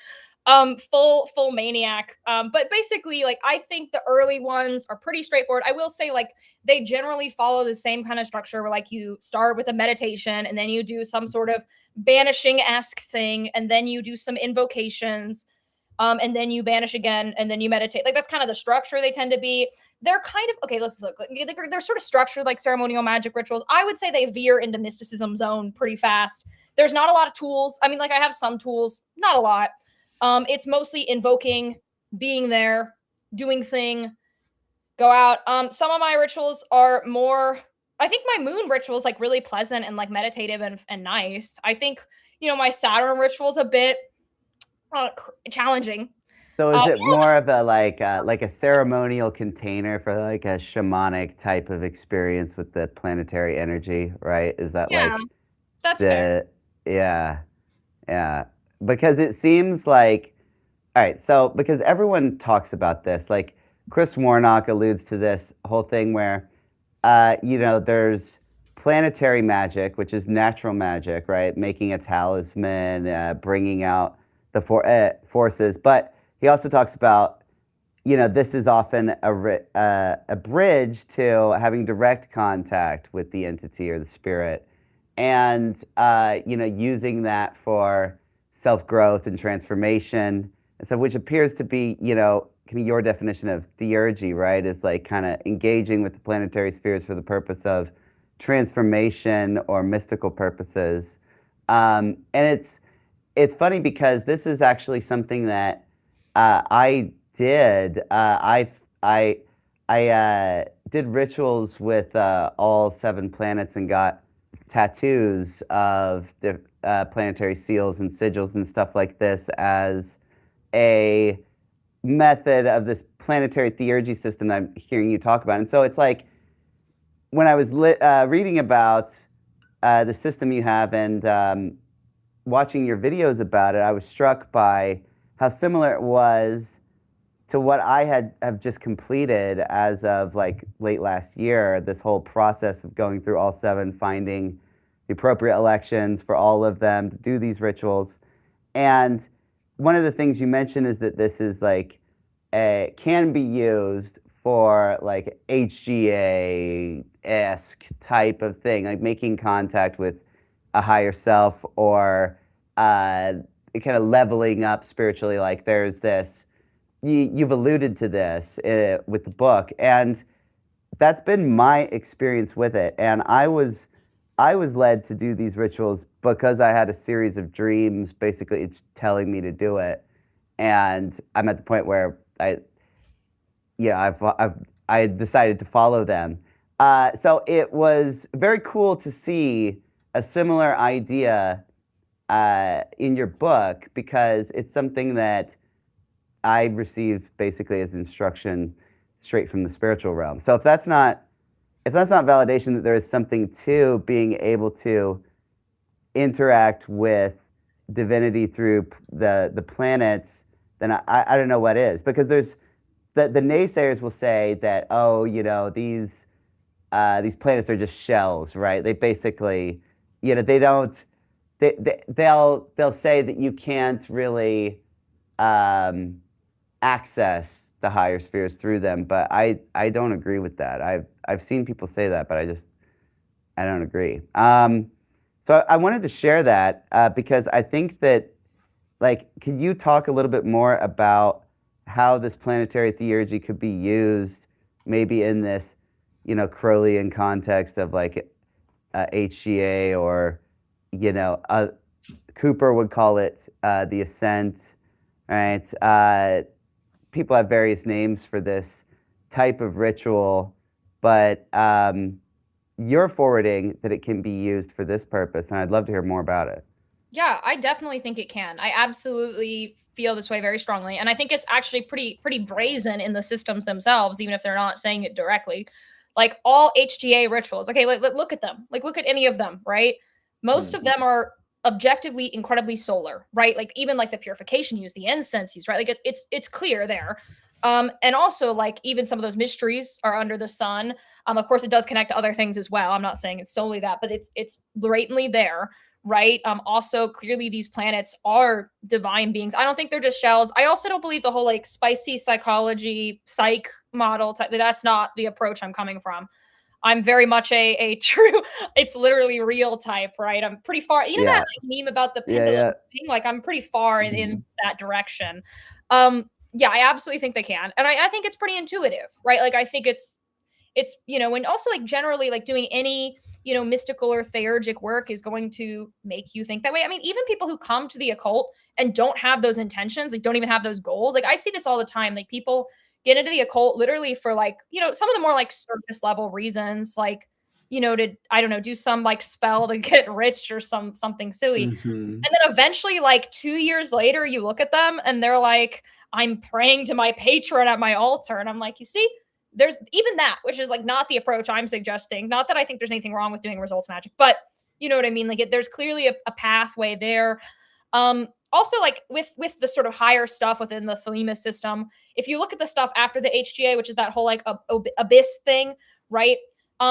Full maniac. But basically, like, I think the early ones are pretty straightforward. I will say, like, they generally follow the same kind of structure where, like, you start with a meditation and then you do some sort of banishing-esque thing, and then you do some invocations, and then you banish again, and then you meditate. Like, that's kind of the structure they tend to be. They're kind of, okay, let's look. They're sort of structured like ceremonial magic rituals. I would say they veer into mysticism zone pretty fast. There's not a lot of tools. I mean, like, I have some tools, not a lot. It's mostly invoking, being there, doing thing, go out. Some of my rituals are more, I think my moon ritual is like really pleasant and like meditative and nice. I think, my Saturn ritual is a bit challenging. So is it more of a like a ceremonial container for like a shamanic type of experience with the planetary energy, right? Is that Yeah, like that's fair. yeah. Because it seems like, all right, so because everyone talks about this, like Chris Warnock alludes to this whole thing where, there's planetary magic, which is natural magic, right? Making a talisman, bringing out the forces. But he also talks about, this is often a bridge to having direct contact with the entity or the spirit. And, using that for self-growth and transformation, and so which appears to be, kind of your definition of theurgy, right? Is like kind of engaging with the planetary spheres for the purpose of transformation or mystical purposes. And it's funny because this is actually something that I did. I did rituals with all 7 planets and got tattoos of the planetary seals and sigils and stuff like this as a method of this planetary theurgy system that I'm hearing you talk about. And so it's like when I was reading about the system you have and watching your videos about it, I was struck by how similar it was to what I have just completed as of like late last year, this whole process of going through all 7, finding the appropriate elections for all of them to do these rituals. And one of the things you mentioned is that this is like can be used for like HGA-esque type of thing, like making contact with a higher self or kind of leveling up spiritually. Like there's this, you've alluded to this with the book, and that's been my experience with it. And I was led to do these rituals because I had a series of dreams, basically it's telling me to do it. And I'm at the point where I decided to follow them. So it was very cool to see a similar idea in your book, because it's something that I received basically as instruction straight from the spiritual realm. So if that's not validation that there is something to being able to interact with divinity through the planets, then I don't know what is. Because there's the naysayers will say that, these planets are just shells, right? They basically, they don't. They'll say that you can't really access the higher spheres through them, but I don't agree with that. I've seen people say that, but I don't agree. So I wanted to share that because I think that, like, can you talk a little bit more about how this planetary theurgy could be used maybe in this, Crowleyan context of like HGA, or Cooper would call it the Ascent, right? People have various names for this type of ritual, but you're forwarding that it can be used for this purpose, and I'd love to hear more about it. Yeah, I definitely think it can. I absolutely feel this way very strongly, and I think it's actually pretty brazen in the systems themselves, even if they're not saying it directly. Like all HGA rituals. Okay, look at them. Like look at any of them, right? Most of them are objectively incredibly solar, right? Like even like the purification use, the incense use, right? Like it's clear there. And also like even some of those mysteries are under the sun. Of course, it does connect to other things as well. I'm not saying it's solely that, but it's blatantly there, right? Also, clearly these planets are divine beings. I don't think they're just shells. I also don't believe the whole like spicy psychology psych model type. That's not the approach I'm coming from. I'm very much a true, it's literally real type, right? I'm pretty far. You know that like, meme about the pendulum thing? Like I'm pretty far in that direction. Yeah, I absolutely think they can. And I think it's pretty intuitive, right? Like I think it's, and also like generally like doing any, mystical or theurgic work is going to make you think that way. I mean, even people who come to the occult and don't have those intentions, like don't even have those goals. Like I see this all the time. Like people get into the occult literally for like, some of the more like surface level reasons, like, to, I don't know, do some like spell to get rich or something silly. And then eventually like 2 years later, you look at them and they're like, I'm praying to my patron at my altar. And I'm like, you see, there's even that, which is like not the approach I'm suggesting. Not that I think there's anything wrong with doing results magic, but you know what I mean? Like there's clearly a pathway there. Also like with the sort of higher stuff within the Thelema system, if you look at the stuff after the HGA, which is that whole like abyss thing, right?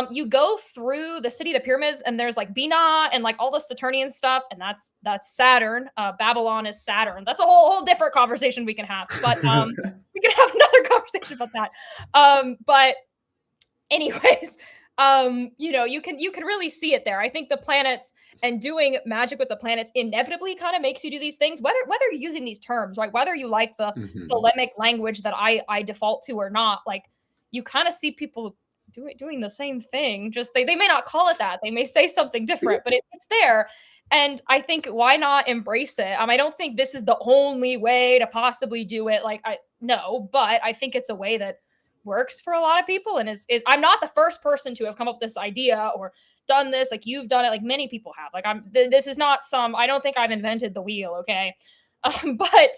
You go through the city of the pyramids and there's like Binah and like all the Saturnian stuff, and that's Saturn. Babylon is Saturn. That's a whole different conversation we can have, but we can have another conversation about that. But anyways, you can really see it there. I think the planets and doing magic with the planets inevitably kind of makes you do these things, whether you're using these terms, right? Whether you like the Thelemic language that I default to or not, like you kind of see people doing the same thing. Just they may not call it that. They may say something different, but it's there. And I think why not embrace it? I don't think this is the only way to possibly do it. Like no, but I think it's a way that works for a lot of people and is I'm not the first person to have come up with this idea or done this. Like you've done it, like many people have. Like this is not I don't think I've invented the wheel, okay? But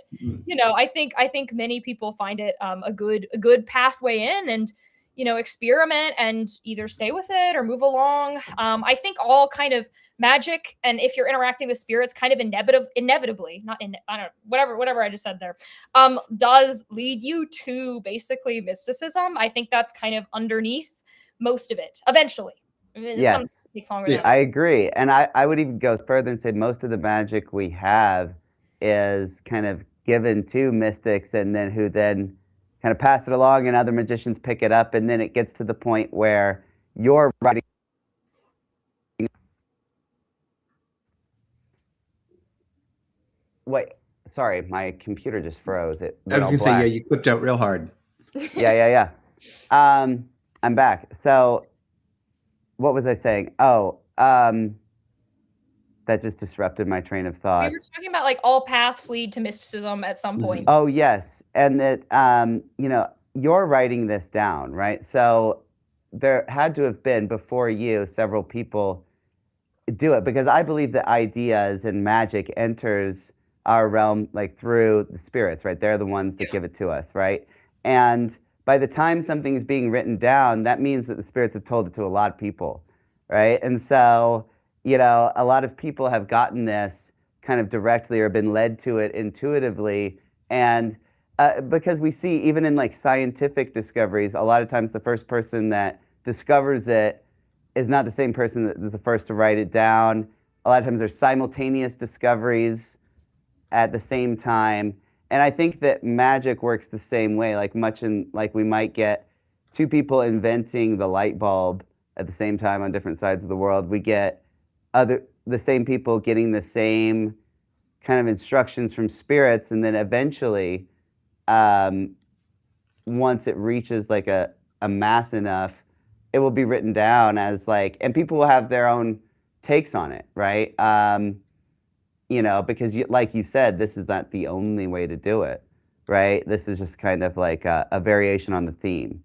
I think many people find it a good pathway in and experiment and either stay with it or move along. I think all kind of magic, and if you're interacting with spirits, kind of inevitably, not in, I don't know, whatever I just said there, does lead you to basically mysticism. I think that's kind of underneath most of it eventually. Yes, I agree. And I would even go further and say most of the magic we have is kind of given to mystics and then who then kind of pass it along and other magicians pick it up, and then it gets to the point where you're writing. Wait, sorry, my computer just froze. It I was going to say, yeah, you clipped out real hard. Yeah. I'm back. So what was I saying? Oh, that just disrupted my train of thought. We were talking about like all paths lead to mysticism at some point. Oh, yes. And that, you're writing this down, right? So there had to have been before you several people do it, because I believe that ideas and magic enters our realm like through the spirits, right? They're the ones that give it to us, right? And by the time something's being written down, that means that the spirits have told it to a lot of people, right? And so a lot of people have gotten this kind of directly or been led to it intuitively. And because we see even in like scientific discoveries, a lot of times the first person that discovers it is not the same person that is the first to write it down. A lot of times there's simultaneous discoveries at the same time. And I think that magic works the same way, like we might get two people inventing the light bulb at the same time on different sides of the world. We get the same people getting the same kind of instructions from spirits, and then eventually, once it reaches like a mass enough, it will be written down as like, and people will have their own takes on it, right? You know, because like you said, this is not the only way to do it, right? This is just kind of like a variation on the theme,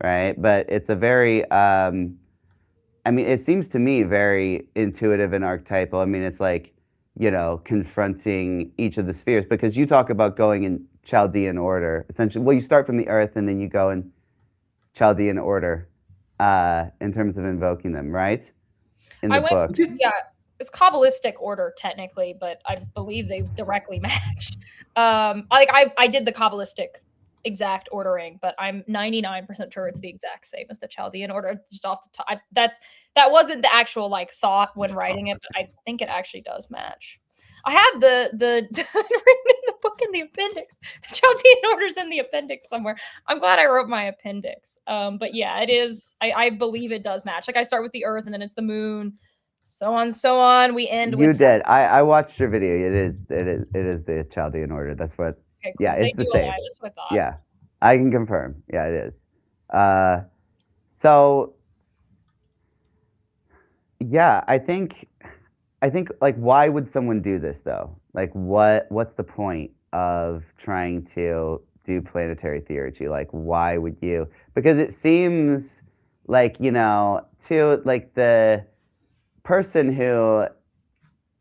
right? But it's a very, I mean, it seems to me very intuitive and archetypal. I mean, it's like, you know, confronting each of the spheres, because you talk about going in Chaldean order, essentially. Well, you start from the earth and then you go in Chaldean order in terms of invoking them, right? In the book. Yeah, it's Kabbalistic order technically, but I believe they directly match. I did the Kabbalistic exact ordering, but I'm 99% sure it's the exact same as the Chaldean order. Just off the top, that wasn't the actual like thought when writing it, but I think it actually does match. I have the written in the book in the appendix. The Chaldean order's in the appendix somewhere. I'm glad I wrote my appendix. But yeah, it is. I believe it does match. Like I start with the Earth, and then it's the Moon, so on, so on. We end with. You did. I watched your video. It is the Chaldean order. That's what. Okay, cool. Yeah, it's the same. That's what I thought. Yeah, I can confirm. Yeah, it is. So. Yeah, I think like, why would someone do this though? Like, what's the point of trying to do planetary theurgy? Like, why would you? Because it seems like, you know, to like the person who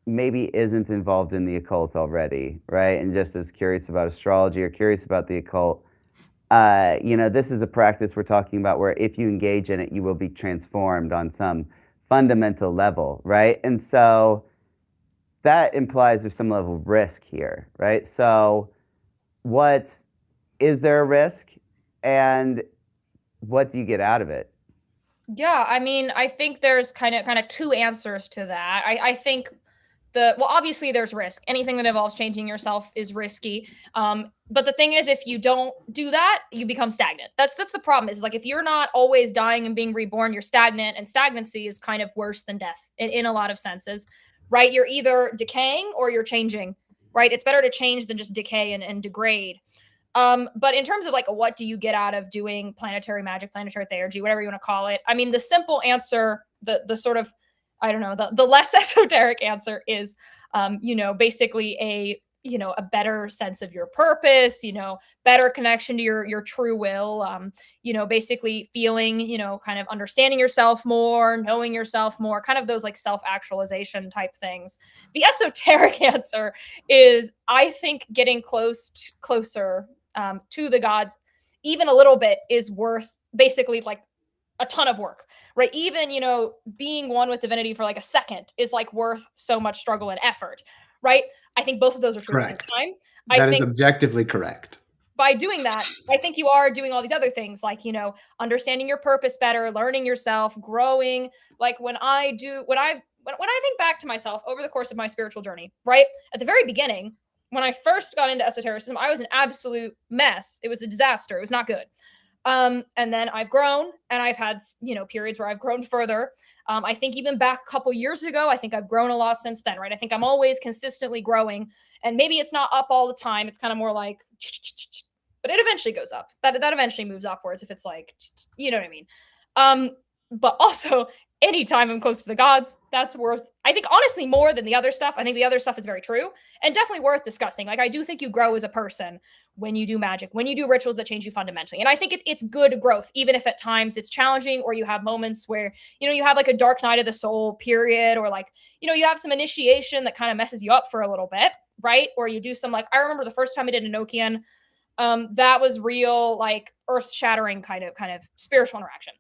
maybe isn't involved in the occult already, right? And just is curious about astrology or curious about the occult, you know, this is a practice we're talking about where if you engage in it, you will be transformed on some fundamental level, right? And so that implies there's some level of risk here, right? So is there a risk, and what do you get out of it? Yeah, I mean, I think there's kind of two answers to that. I think obviously there's risk. Anything that involves changing yourself is risky. But the thing is, if you don't do that, you become stagnant. That's the problem. Is like if you're not always dying and being reborn, you're stagnant, and stagnancy is kind of worse than death in a lot of senses, right? You're either decaying or you're changing, right? It's better to change than just decay and degrade. But in terms of like, what do you get out of doing planetary magic, planetary theurgy, whatever you want to call it? I mean, the simple answer, the sort of, I don't know, the less esoteric answer is, you know, basically a better sense of your purpose, you know, better connection to your true will, you know, basically feeling, you know, kind of understanding yourself more, knowing yourself more, kind of those like self-actualization type things. The esoteric answer is, I think, getting closer to the gods, even a little bit, is worth basically like a ton of work, right? Even, you know, being one with divinity for like a second is like worth so much struggle and effort, right? I think both of those are true at the same time. That is objectively correct. By doing that, I think you are doing all these other things, like, you know, understanding your purpose better, learning yourself, growing. Like when I think back to myself over the course of my spiritual journey, right? At the very beginning, when I first got into esotericism, I was an absolute mess. It was a disaster. It was not good. And then I've grown, and I've had, you know, periods where I've grown further. I think even back a couple years ago, I think I've grown a lot since then, right? I think I'm always consistently growing, and maybe it's not up all the time. It's kind of more like, but it eventually goes up. That eventually moves upwards if it's like, you know what I mean? But also, anytime I'm close to the gods, that's worth, I think, honestly, more than the other stuff. I think the other stuff is very true and definitely worth discussing. Like, I do think you grow as a person when you do magic, when you do rituals that change you fundamentally. And I think it's good growth, even if at times it's challenging, or you have moments where, you know, you have like a dark night of the soul period, or like, you know, you have some initiation that kind of messes you up for a little bit, right? Or you do some, like, I remember the first time I did Enochian, that was real, like, earth-shattering kind of spiritual interaction.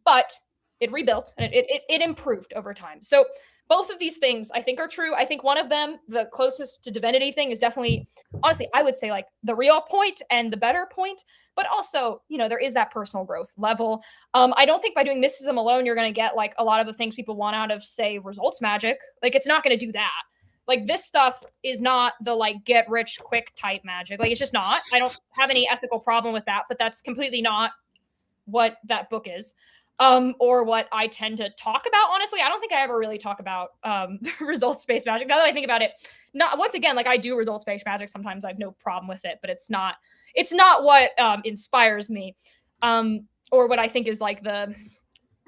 But it rebuilt, and it improved over time. So both of these things I think are true. I think one of them, the closest to divinity thing, is definitely, honestly, I would say like the real point and the better point, but also, you know, there is that personal growth level. I don't think by doing mysticism alone, you're going to get like a lot of the things people want out of, say, results magic. Like, it's not going to do that. Like, this stuff is not the like get rich quick type magic. Like, it's just not. I don't have any ethical problem with that, but that's completely not what that book is. Or what I tend to talk about. Honestly, I don't think I ever really talk about results-based magic. Now that I think about it, not once again, like, I do results-based magic sometimes. I have no problem with it, but it's not what inspires me. or what I think is like the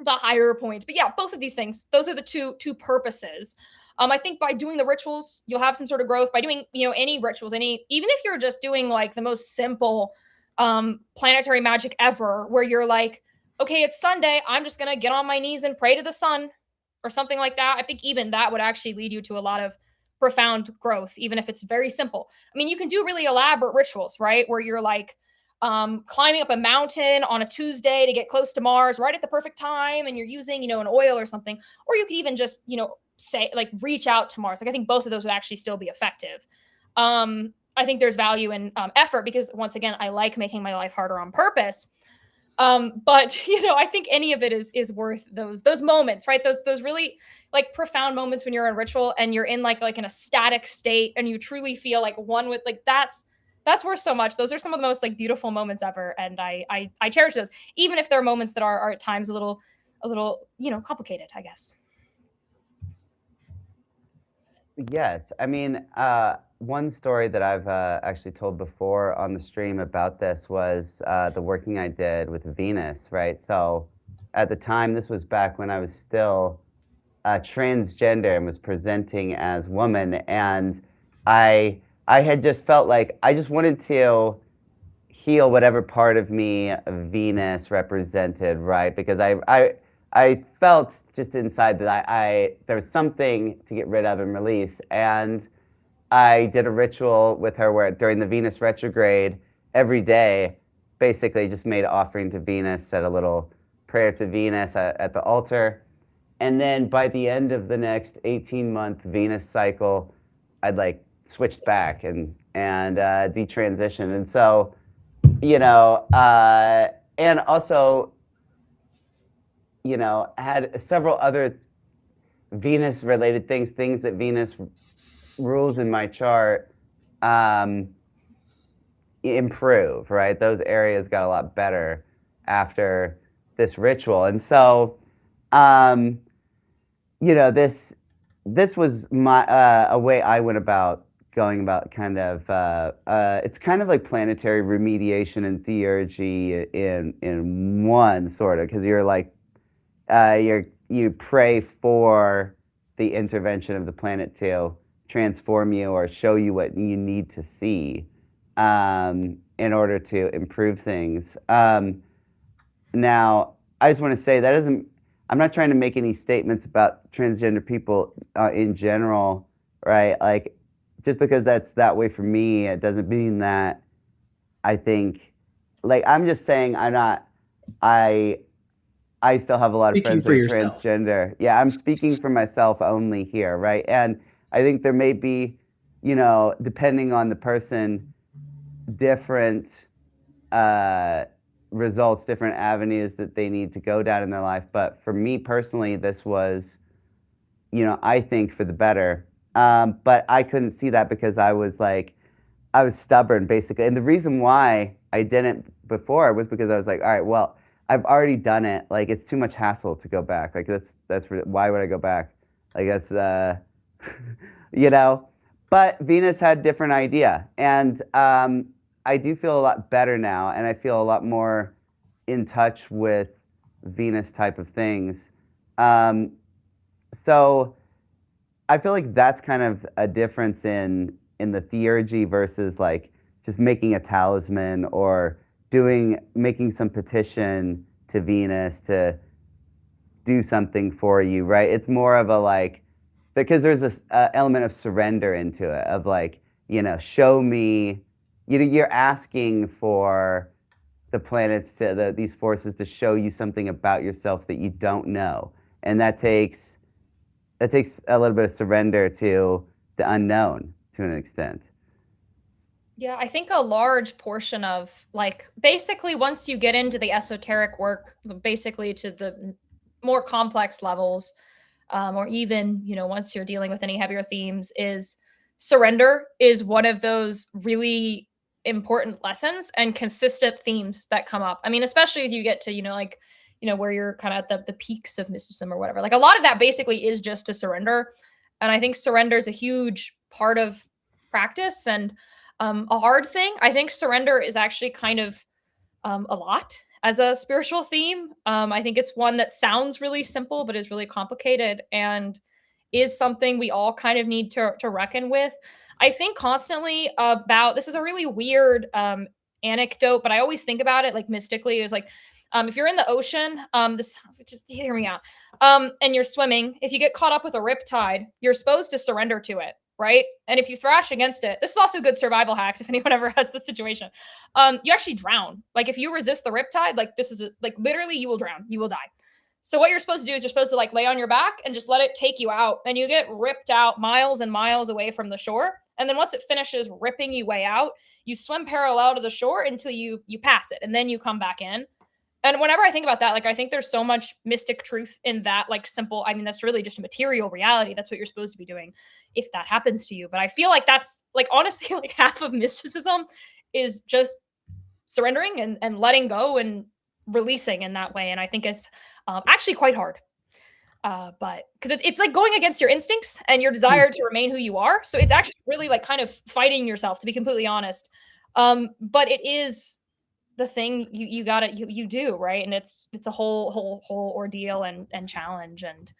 higher point. But yeah, both of these things, those are the two purposes. I think by doing the rituals, you'll have some sort of growth. By doing, any rituals, even if you're just doing like the most simple planetary magic ever, where you're like, okay, it's Sunday, I'm just gonna get on my knees and pray to the sun, or something like that. I think even that would actually lead you to a lot of profound growth, even if it's very simple. I mean, you can do really elaborate rituals, right? Where you're like climbing up a mountain on a Tuesday to get close to Mars right at the perfect time, and you're using, an oil or something. Or you could even just, say like reach out to Mars. Like I think both of those would actually still be effective. I think there's value in effort, because once again, I like making my life harder on purpose. But I think any of it is worth those moments, right? Those really like profound moments when you're in ritual and you're in like an ecstatic state and you truly feel like one with, like, that's worth so much. Those are some of the most like beautiful moments ever, and I cherish those, even if they're moments that are at times a little complicated, I guess. Yes, I mean, one story that I've actually told before on the stream about this was the working I did with Venus, right? So at the time, this was back when I was still transgender and was presenting as woman, and I had just felt like I just wanted to heal whatever part of me Venus represented, right? Because I felt just inside that there was something to get rid of and release. And I did a ritual with her where during the Venus retrograde, every day, basically just made an offering to Venus, said a little prayer to Venus at the altar. And then by the end of the next 18-month Venus cycle, I'd like switched back and detransitioned. And so, and also, had several other Venus-related things that Venus rules in my chart improve, right? Those areas got a lot better after this ritual. And so, this was my a way I went about going about kind of it's kind of like planetary remediation and theurgy in one, sort of, because you're like you pray for the intervention of the planet to transform you or show you what you need to see in order to improve things. Now, I just want to say that isn't. I'm not trying to make any statements about transgender people in general, right? Like, just because that's that way for me, it doesn't mean that I think. Like, I'm just saying I'm not. I still have a lot of Speaking friends for that are yourself. transgender. Yeah, I'm speaking for myself only here, right? And I think there may be, depending on the person, different results, different avenues that they need to go down in their life. But for me personally, this was, I think for the better. But I couldn't see that because I was stubborn, basically. And the reason why I didn't before was because I was like, all right, well, I've already done it. Like, it's too much hassle to go back. Like, why would I go back? Like, that's, But Venus had a different idea. And I do feel a lot better now. And I feel a lot more in touch with Venus type of things. So I feel like that's kind of a difference in the theurgy versus like just making a talisman or making some petition to Venus to do something for you, right? It's more of a like, because there's this element of surrender into it, of like, show me, you're asking for the planets these forces to show you something about yourself that you don't know. And that takes a little bit of surrender to the unknown to an extent. Yeah, I think a large portion of like basically once you get into the esoteric work, basically to the more complex levels, or even, once you're dealing with any heavier themes, is surrender is one of those really important lessons and consistent themes that come up. I mean, especially as you get to, where you're kind of at the peaks of mysticism or whatever. Like a lot of that basically is just to surrender. And I think surrender is a huge part of practice and a hard thing. I think surrender is actually kind of a lot. as a spiritual theme. I think it's one that sounds really simple, but is really complicated and is something we all kind of need to reckon with. I think constantly about this is a really weird anecdote, but I always think about it like mystically. Is like if you're in the ocean, this just hear me out, and you're swimming, if you get caught up with a riptide, you're supposed to surrender to it, right? And if you thrash against it, this is also good survival hacks if anyone ever has this situation. You actually drown. Like if you resist the riptide, like this is like literally you will drown, you will die. So what you're supposed to do is you're supposed to like lay on your back and just let it take you out, and you get ripped out miles and miles away from the shore. And then once it finishes ripping you way out, you swim parallel to the shore until you pass it, and then you come back in. And whenever I think about that, like I think there's so much mystic truth in that, like simple. I mean, that's really just a material reality. That's what you're supposed to be doing if that happens to you. But I feel like that's like honestly, like half of mysticism is just surrendering and letting go and releasing in that way. And I think it's actually quite hard. But because it's like going against your instincts and your desire to remain who you are. So it's actually really like kind of fighting yourself, to be completely honest. But it is the thing you gotta you do, right? And it's a whole ordeal and challenge. And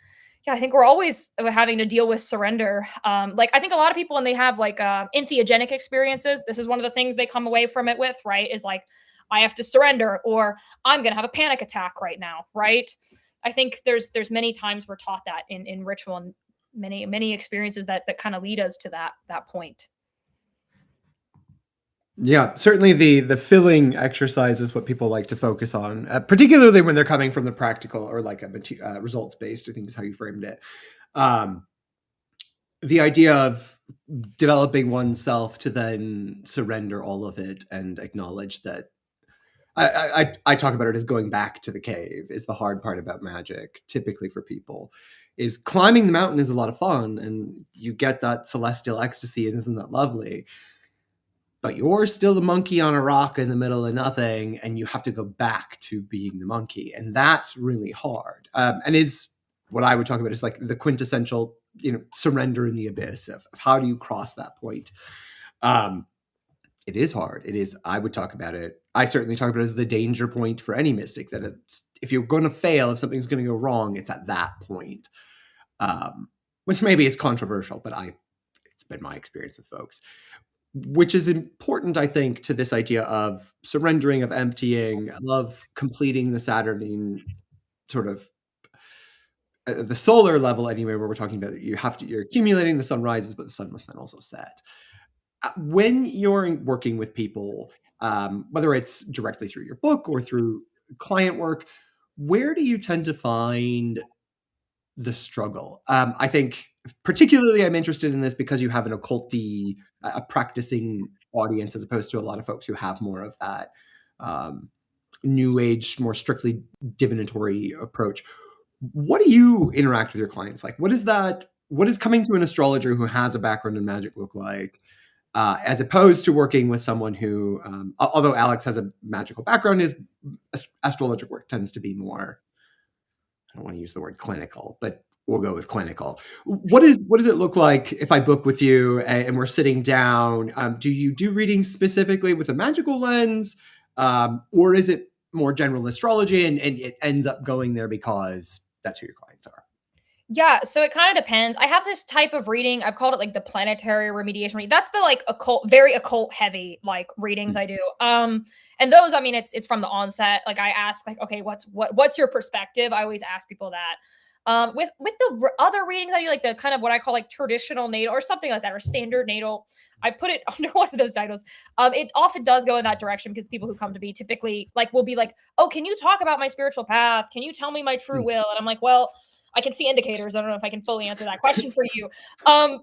yeah, I think we're always having to deal with surrender. Like I think a lot of people when they have like entheogenic experiences, this is one of the things they come away from it with, right? Is like I have to surrender, or I'm gonna have a panic attack right now, right? I think there's many times we're taught that in ritual, and many experiences that kind of lead us to that point. Yeah, certainly the filling exercise is what people like to focus on, particularly when they're coming from the practical or like a results based. I think is how you framed it. The idea of developing oneself to then surrender all of it and acknowledge that. I talk about it as going back to the cave is the hard part about magic. Typically for people, is climbing the mountain is a lot of fun, and you get that celestial ecstasy, and isn't that lovely? But you're still the monkey on a rock in the middle of nothing, and you have to go back to being the monkey. And that's really hard. And is what I would talk about is like the quintessential, surrender in the abyss of how do you cross that point? It is hard. It is, I would talk about it. I certainly talk about it as the danger point for any mystic, that it's, if you're going to fail, if something's going to go wrong, it's at that point. Which maybe is controversial, but it's been my experience with folks. Which is important, I think, to this idea of surrendering, of emptying, of completing the Saturnine sort of the solar level anyway, where we're talking about you're accumulating, the sun rises, but the sun must then also set. When you're working with people, whether it's directly through your book or through client work, where do you tend to find the struggle? I think particularly I'm interested in this because you have an occulty, a practicing audience, as opposed to a lot of folks who have more of that new age, more strictly divinatory approach. What do you interact with your clients like? What is coming to an astrologer who has a background in magic look like? As opposed to working with someone who, although Alex has a magical background, his astrologic work tends to be more, I don't want to use the word clinical, but we'll go with clinical. What does it look like if I book with you and we're sitting down? Do you do readings specifically with a magical lens? Or is it more general astrology and it ends up going there because that's who your clients are? Yeah, so it kind of depends. I have this type of reading. I've called it like the planetary remediation reading. That's the like occult, very occult heavy like readings I do. And those, I mean, it's from the onset. Like I ask, like, okay, what's your perspective? I always ask people that. With the other readings I do, like the kind of what I call like traditional natal or something like that, or standard natal, I put it under one of those titles. It often does go in that direction because people who come to me typically like will be like, oh, can you talk about my spiritual path? Can you tell me my true will? And I'm like, well, I can see indicators. I don't know if I can fully answer that question for you. But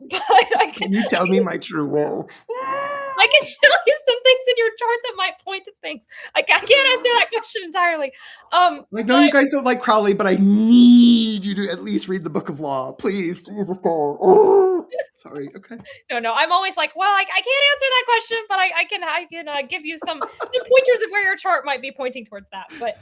Can you tell me my true will? I can tell you some things in your chart that might point to things. I can't answer that question entirely. No, you guys don't like Crowley, but I need you to at least read the Book of Law, please. Jesus God. Oh, sorry. Okay. No. I'm always like, well, I can't answer that question, but I can give you some pointers of where your chart might be pointing towards that. But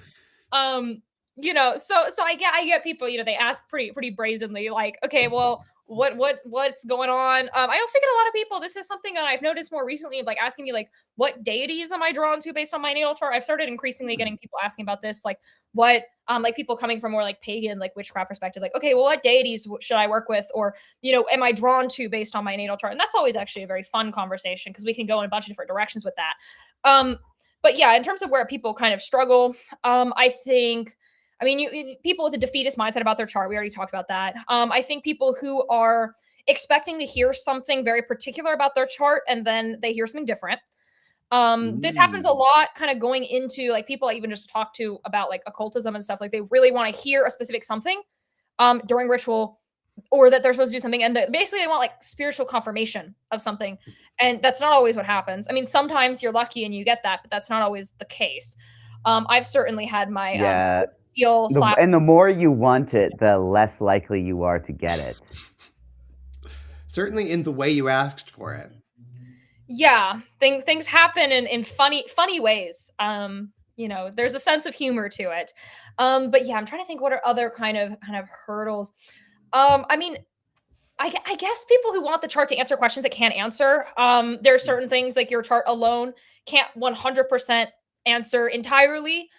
so I get people, they ask pretty brazenly, like, okay, well, what's going on. I also get a lot of people, this is something that I've noticed more recently, like asking me like what deities am I drawn to based on my natal chart. I've started increasingly getting people asking about this, like what like people coming from more like pagan, like witchcraft perspective, like, okay, well, what deities should I work with, or am I drawn to based on my natal chart? And that's always actually a very fun conversation because we can go in a bunch of different directions with that. But yeah, in terms of where people kind of struggle, I think, I mean, people with a defeatist mindset about their chart, we already talked about that. I think people who are expecting to hear something very particular about their chart and then they hear something different. This happens a lot kind of going into like people I even just talk to about like occultism and stuff. Like they really want to hear a specific something during ritual, or that they're supposed to do something, and basically they want like spiritual confirmation of something, and that's not always what happens. I mean, sometimes you're lucky and you get that, but that's not always the case. I've certainly had my Yeah. feel And the more you want it, the less likely you are to get it. Certainly in the way you asked for it. Yeah, things happen in funny ways. There's a sense of humor to it. But yeah, I'm trying to think what are other kind of hurdles. I mean, I guess people who want the chart to answer questions it can't answer. There are certain things like your chart alone can't 100% answer entirely.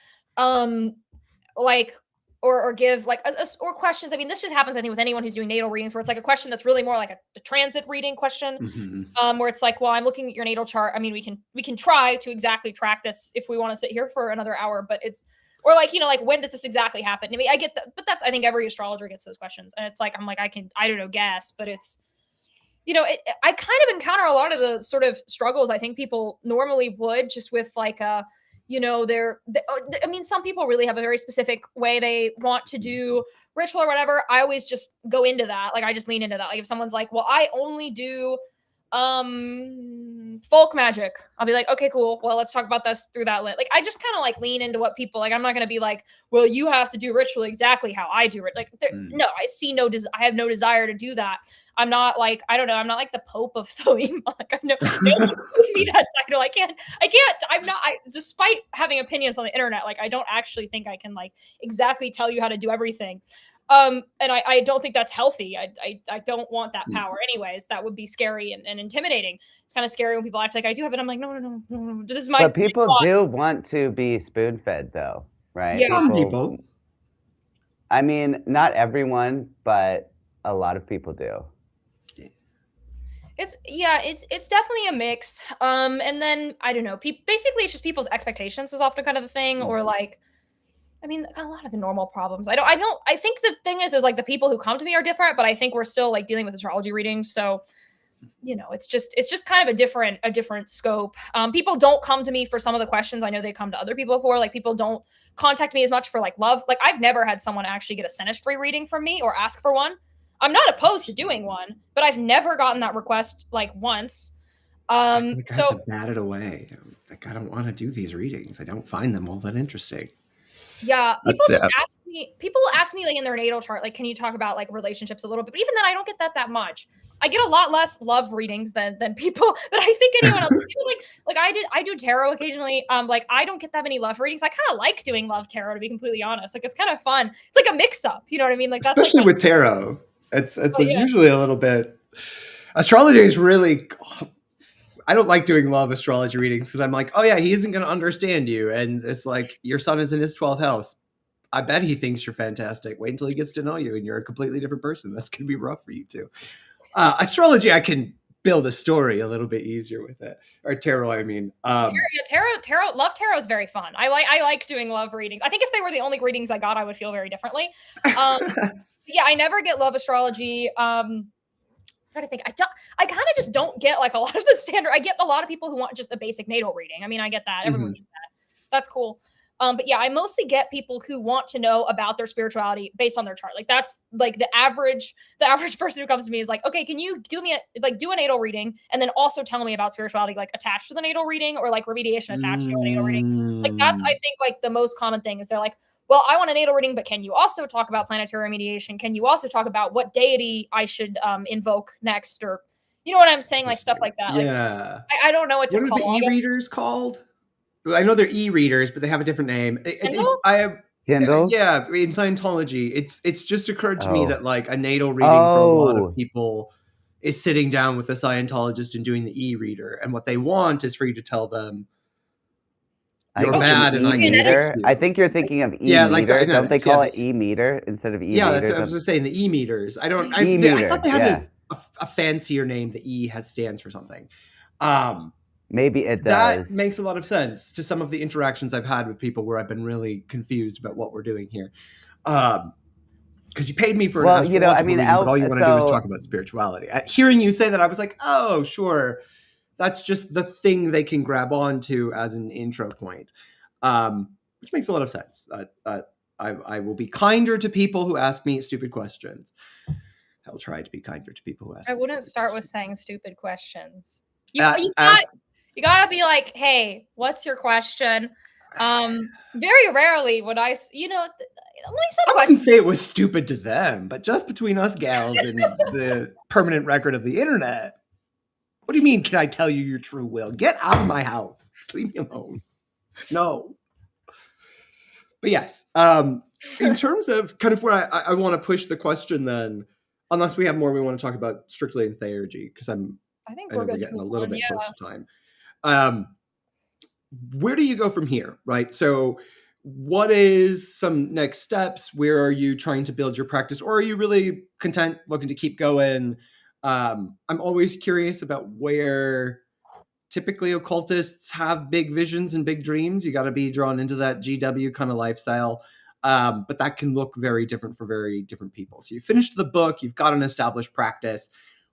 Like or give like or questions. I mean, this just happens I think with anyone who's doing natal readings, where it's like a question that's really more like a transit reading question. Where it's like, well, I'm looking at your natal chart. I mean, we can try to exactly track this if we want to sit here for another hour, but it's, or like, like when does this exactly happen? I mean, I get that, but that's, I think every astrologer gets those questions, and it's like, I'm like, I don't know, guess, but it's, I kind of encounter a lot of the sort of struggles I think people normally would, just with like I mean, some people really have a very specific way they want to do ritual or whatever. I always just go into that. Like I just lean into that. Like if someone's like, well, I only do folk magic, I'll be like, okay, cool, well, let's talk about this through that lens. Like I just kind of like lean into what people like. I'm not going to be like, well, you have to do ritual exactly how I do it. Like no, I see I have no desire to do that. I'm not like, I don't know, I'm not like the Pope of Thoim. Like I know no one gives me that title. I can't, despite having opinions on the internet, like I don't actually think I can like exactly tell you how to do everything. And I don't think that's healthy. I don't want that power anyways. That would be scary and intimidating. It's kind of scary when people act like I do have it. I'm like, no. This is my. But people do want to be spoon fed though, right? Yeah. Some people. I mean, not everyone, but a lot of people do. It's definitely a mix. And then I don't know. Basically, it's just people's expectations is often kind of the thing, or like, I mean, a lot of the normal problems. I think the thing is like the people who come to me are different, but I think we're still like dealing with astrology readings. So, it's just kind of a different scope. People don't come to me for some of the questions I know they come to other people for. Like people don't contact me as much for like love. Like I've never had someone actually get a synastry reading from me or ask for one. I'm not opposed to doing one, but I've never gotten that request like once. I have to bat it away. Like I don't want to do these readings. I don't find them all that interesting. Yeah, people ask me like in their natal chart, like, can you talk about like relationships a little bit? But even then, I don't get that much. I get a lot less love readings than people that I think anyone else. Like I do tarot occasionally. Like I don't get that many love readings. I kind of like doing love tarot, to be completely honest. Like it's kind of fun. It's like a mix up. You know what I mean? Like that's especially like with tarot. It's usually a little bit. Astrology is really. I don't like doing love astrology readings because I'm like, oh yeah, he isn't going to understand you. And it's like, your son is in his 12th house. I bet he thinks you're fantastic. Wait until he gets to know you and you're a completely different person. That's going to be rough for you too. Astrology, I can build a story a little bit easier with it. Or tarot, I mean. Tarot, love tarot is very fun. I like doing love readings. I think if they were the only readings I got, I would feel very differently. Yeah, I never get love astrology. Trying to think. I kind of just don't get like a lot of the standard. I get a lot of people who want just a basic natal reading. I mean, I get that. Everyone gets that. That's cool. But yeah, I mostly get people who want to know about their spirituality based on their chart. Like that's like the average person who comes to me is like, okay, can you do a natal reading and then also tell me about spirituality like attached to the natal reading, or like remediation attached to a natal reading. Like that's, I think, like the most common thing is they're like, well, I want a natal reading, but can you also talk about planetary remediation? Can you also talk about what deity I should invoke next? Or you know what I'm saying? Like stuff like that. Yeah. Like, I don't know what to call. What are the e-readers called? I know they're e-readers, but they have a different name. I Kindles? Yeah, in Scientology, it's just occurred to me Oh. that like a natal reading for a lot of Oh. people is sitting down with a Scientologist and doing the e-reader, and what they want is for you to tell them you're I think bad an and I can fix e-meter. I you. think you're thinking of Yeah, like e-meter. Don't they Dianetics. Yeah, call it e-meter instead of yeah, that's e-reader? I was just saying the e-meters. I don't. I thought E-meter, they had yeah. a fancier name. The E has stands for something. Maybe it That does. makes a lot of sense to some of the interactions I've had with people where I've been really confused about what we're doing here. Because you paid me for an Well, you know, I astrological mean, reading, but all you want to do is so talk about spirituality. Hearing you say that, I was like, oh, sure. That's just the thing they can grab onto as an intro point, which makes a lot of sense. I will be kinder to people who ask me stupid questions. I'll try to be kinder to people who ask I me wouldn't stupid start with questions. saying stupid questions. Uh, You uh, gotta be like, hey, what's your question? Very rarely would only some I wouldn't questions. say it was stupid to them, but just between us gals and the permanent record of the internet. What do you mean, can I tell you your true will? Get out of my house. Just leave me alone. No. But yes, in terms of kind of where I want to push the question then, unless we have more we want to talk about strictly in theurgy, because I I we're know we're good to getting a move little on. bit Yeah. close to time. Where do you go from here, right? So what is some next steps? Where are you trying to build your practice? Or are you really content looking to keep going? I'm always curious about where typically occultists have big visions and big dreams. You got to be drawn into that GW kind of lifestyle. But that can look very different for very different people. So you finished the book, you've got an established practice.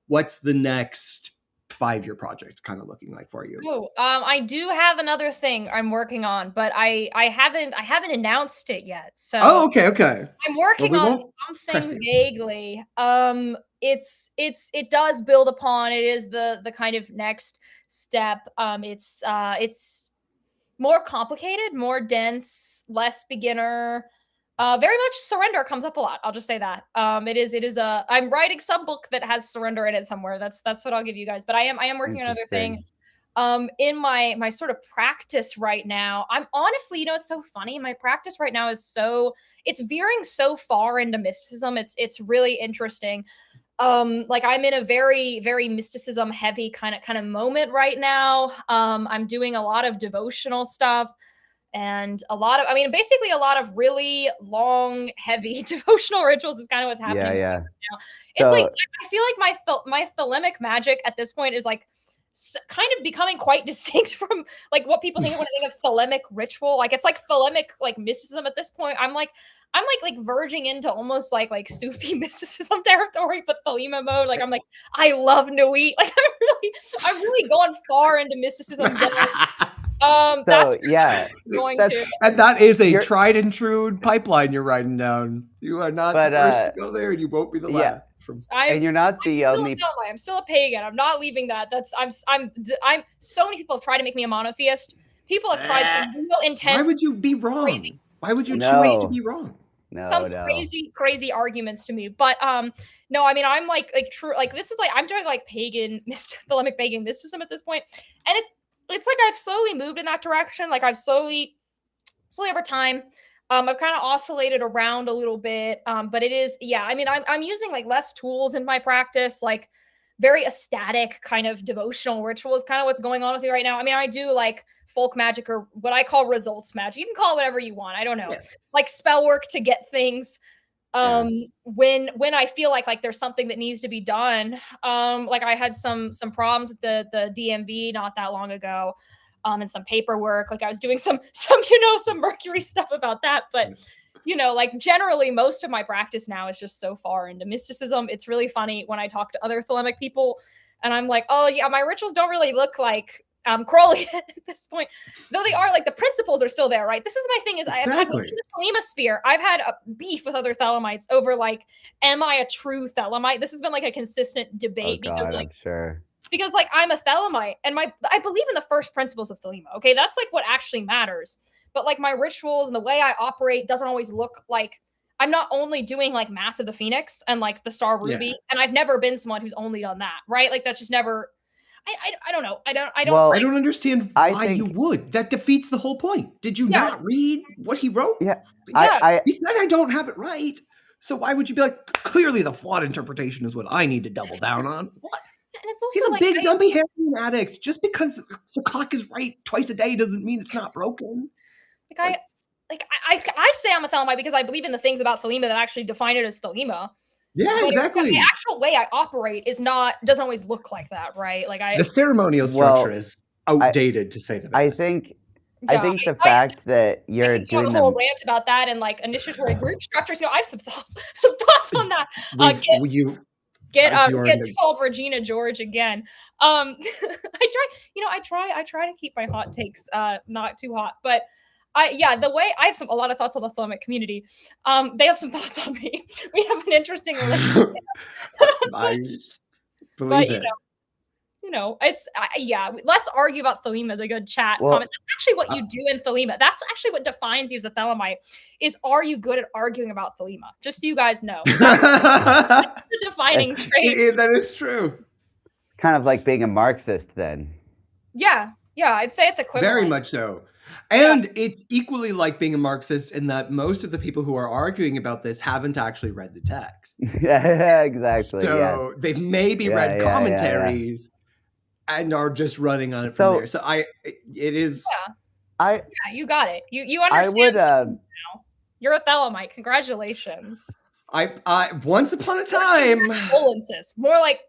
What's the next 5-year project kind of looking like for you? Oh, I do have another thing I'm working on, but I haven't announced it yet. So Oh, okay. I'm Well, working we on won't press something you. vaguely. It does build upon. It is the kind of next step. It's more complicated, more dense, less beginner. Very much surrender comes up a lot. I'll just say that. It is a. I'm writing some book that has surrender in it somewhere. That's what I'll give you guys. But I am working on another thing. Interesting. In my sort of practice right now, I'm honestly, it's so funny. My practice right now is it's veering so far into mysticism. It's really interesting. Like I'm in a very very mysticism heavy kind of moment right now. I'm doing a lot of devotional stuff and basically a lot of really long heavy devotional rituals is kind of what's happening Yeah, with me yeah. right now. It's like So, I feel like my thelemic magic at this point is like kind of becoming quite distinct from like what people think of when I think of thelemic ritual. Like it's like thelemic like mysticism at this point. I'm like verging into almost like Sufi mysticism territory, but Thelema mode. Like I'm like I love Nuit. Like I'm really going far into mysticism zone. That's yeah, going to. that's And that is a you're, tried and true pipeline you're riding down. You are not the but first to go there, and you won't be the yeah, last. From I'm and you're not I'm the still a only. Thelmite. I'm still a pagan. I'm not leaving that. I'm. So many people have tried to make me a monotheist. People have tried some real Why intense, would you be crazy, wrong? Why would you some choose to No, be wrong? some no. crazy arguments to me. But no, I mean I'm like true. Like this is like I'm doing like Thelemic pagan mysticism at this point, and it's like I've slowly moved in that direction. Like I've slowly over time. I've kind of oscillated around a little bit, but it is, yeah. I mean, I'm using like less tools in my practice, like very ecstatic kind of devotional ritual is kind of what's going on with me right now. I mean, I do like folk magic or what I call results magic. You can call it whatever you want. I don't know, Yeah. like spell work to get things. Yeah. When I feel like there's something that needs to be done. Like I had some problems with the DMV not that long ago. And some paperwork. Like I was doing some some Mercury stuff about that. But like generally most of my practice now is just so far into mysticism. It's really funny when I talk to other thelemic people and I'm like, oh yeah, my rituals don't really look like Crowley at this point. Though they are like the principles are still there, right? This is my thing is I've had in Exactly. the Thelema sphere, I've had a beef with other Thelemites over like, am I a true Thelemite? This has been like a consistent Oh debate God, I'm sure. because like I'm a Thelemite and I believe in the first principles of Thelema. Okay, that's like what actually matters. But like my rituals and the way I operate doesn't always look like I'm not only doing like Mass of the Phoenix and like the Star Ruby, Yeah. and I've never been someone who's only done that, right? Like that's just never. I don't know. I don't Well, I don't understand I why you think- would. That defeats the whole point. Did you Yes. not read what he wrote? Yeah, Yeah. He said I don't have it right. So why would you be like, clearly the flawed interpretation is what I need to double down on? What? And it's also He's a like big dumpy heroin addict. Just because the clock is right twice a day doesn't mean it's not broken. I say I'm a Thelemite because I believe in the things about Thelema that actually define it as Thelema. Yeah, But exactly. the actual way I operate doesn't always look like that, right? Like The ceremonial structure Well, is outdated, to say the best. I think the fact that I you're can go on doing a whole them. rant about that and like initiatory group structures. I have some thoughts on that. Get called Regina George again. I try to keep my hot takes not too hot, but the way I have a lot of thoughts on the Thelemic community. They have some thoughts on me. We have an interesting relationship. I believe it. Let's argue about Thelema as a good chat comment. That's actually what you do in Thelema. That's actually what defines you as a Thelemite, is are you good at arguing about Thelema? Just so you guys know. That's the defining trait. That is true. Kind of like being a Marxist then. Yeah, I'd say it's equivalent. Very much so. And it's equally like being a Marxist in that most of the people who are arguing about this haven't actually read the text. Yeah, exactly. So they've maybe read commentaries and are just running on it from there. So you got it. You understand. Now. You're a Thelemite. Congratulations. I once upon a time. Condolences. More like.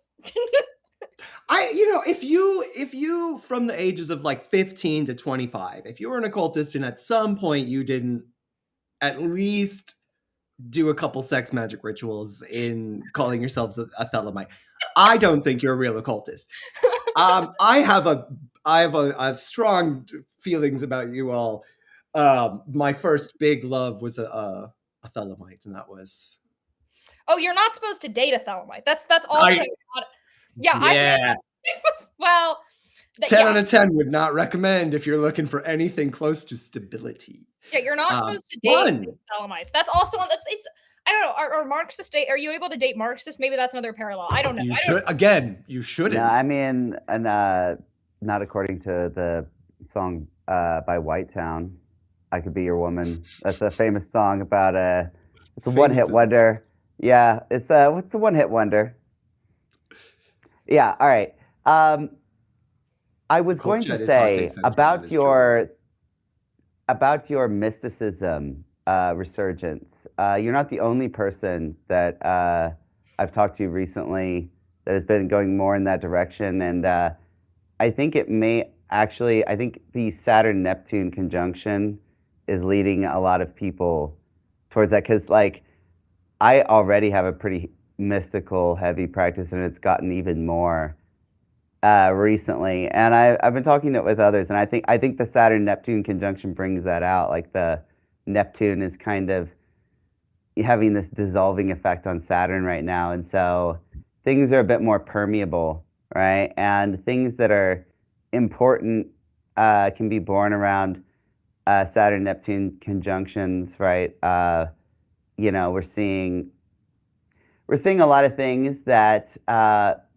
If you from the ages of like 15 to 25, if you were an occultist and at some point you didn't at least do a couple sex magic rituals in calling yourselves a Thelemite, I don't think you're a real occultist. I have strong feelings about you all. My first big love was a Thelemite, and that was. Oh, you're not supposed to date a Thelemite. That's also not. Yeah. Well, 10 out of 10 would not recommend if you're looking for anything close to stability. Yeah, you're not supposed to date Thelemites. That's also one. I don't know. Are Marxists date? Are you able to date Marxists? Maybe that's another parallel. I don't know. You shouldn't. No, I mean, not according to the song by Whitetown. I Could Be Your Woman. That's a famous song about it's a one-hit wonder. Yeah, it's what's a one-hit wonder? Yeah, all right. I was going to say about your mysticism resurgence. You're not the only person that I've talked to recently that has been going more in that direction, and I think it may actually. I think the Saturn-Neptune conjunction is leading a lot of people towards that, because like I already have a pretty mystical heavy practice, and it's gotten even more recently, and I've been talking with others, and I think the Saturn-Neptune conjunction brings that out. Like the Neptune is kind of having this dissolving effect on Saturn right now, and so things are a bit more permeable, right? And things that are important can be born around Saturn-Neptune conjunctions, right? We're seeing a lot of things that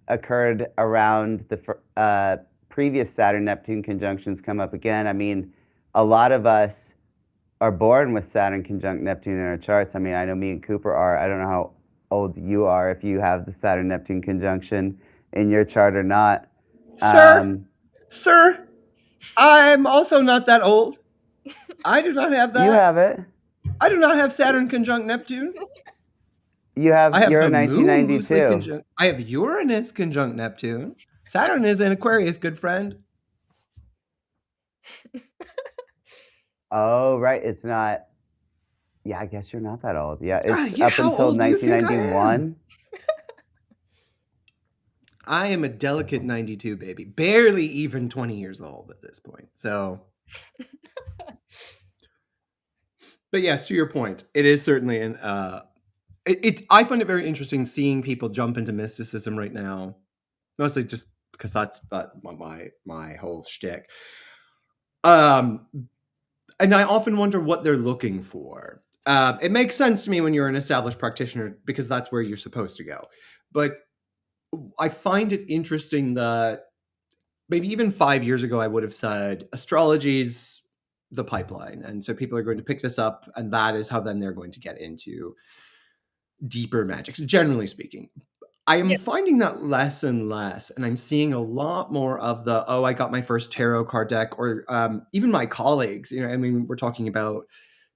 occurred around the previous Saturn-Neptune conjunctions come up again. I mean, a lot of us are born with Saturn conjunct Neptune in our charts. I mean, I know me and Cooper are. I don't know how old you are, if you have the Saturn-Neptune conjunction in your chart or not. Sir, I'm also not that old. I do not have that. You have it. I do not have Saturn conjunct Neptune. You're 1992. I have Uranus conjunct Neptune. Saturn is in Aquarius, good friend. Oh, right. It's not. Yeah, I guess you're not that old. Yeah, it's up how until old do you think I 1991. I am a delicate 92, baby. Barely even 20 years old at this point. So. But yes, to your point, it is certainly an. I find it very interesting seeing people jump into mysticism right now, mostly just because that's my whole shtick. And I often wonder what they're looking for. It makes sense to me when you're an established practitioner because that's where you're supposed to go. But I find it interesting that maybe even 5 years ago, I would have said astrology's the pipeline. And so people are going to pick this up, and that is how then they're going to get into deeper magics, generally speaking. I am Yeah. finding that less and less, and I'm seeing a lot more of the, oh, I got my first tarot card deck, or even my colleagues, I mean, we're talking about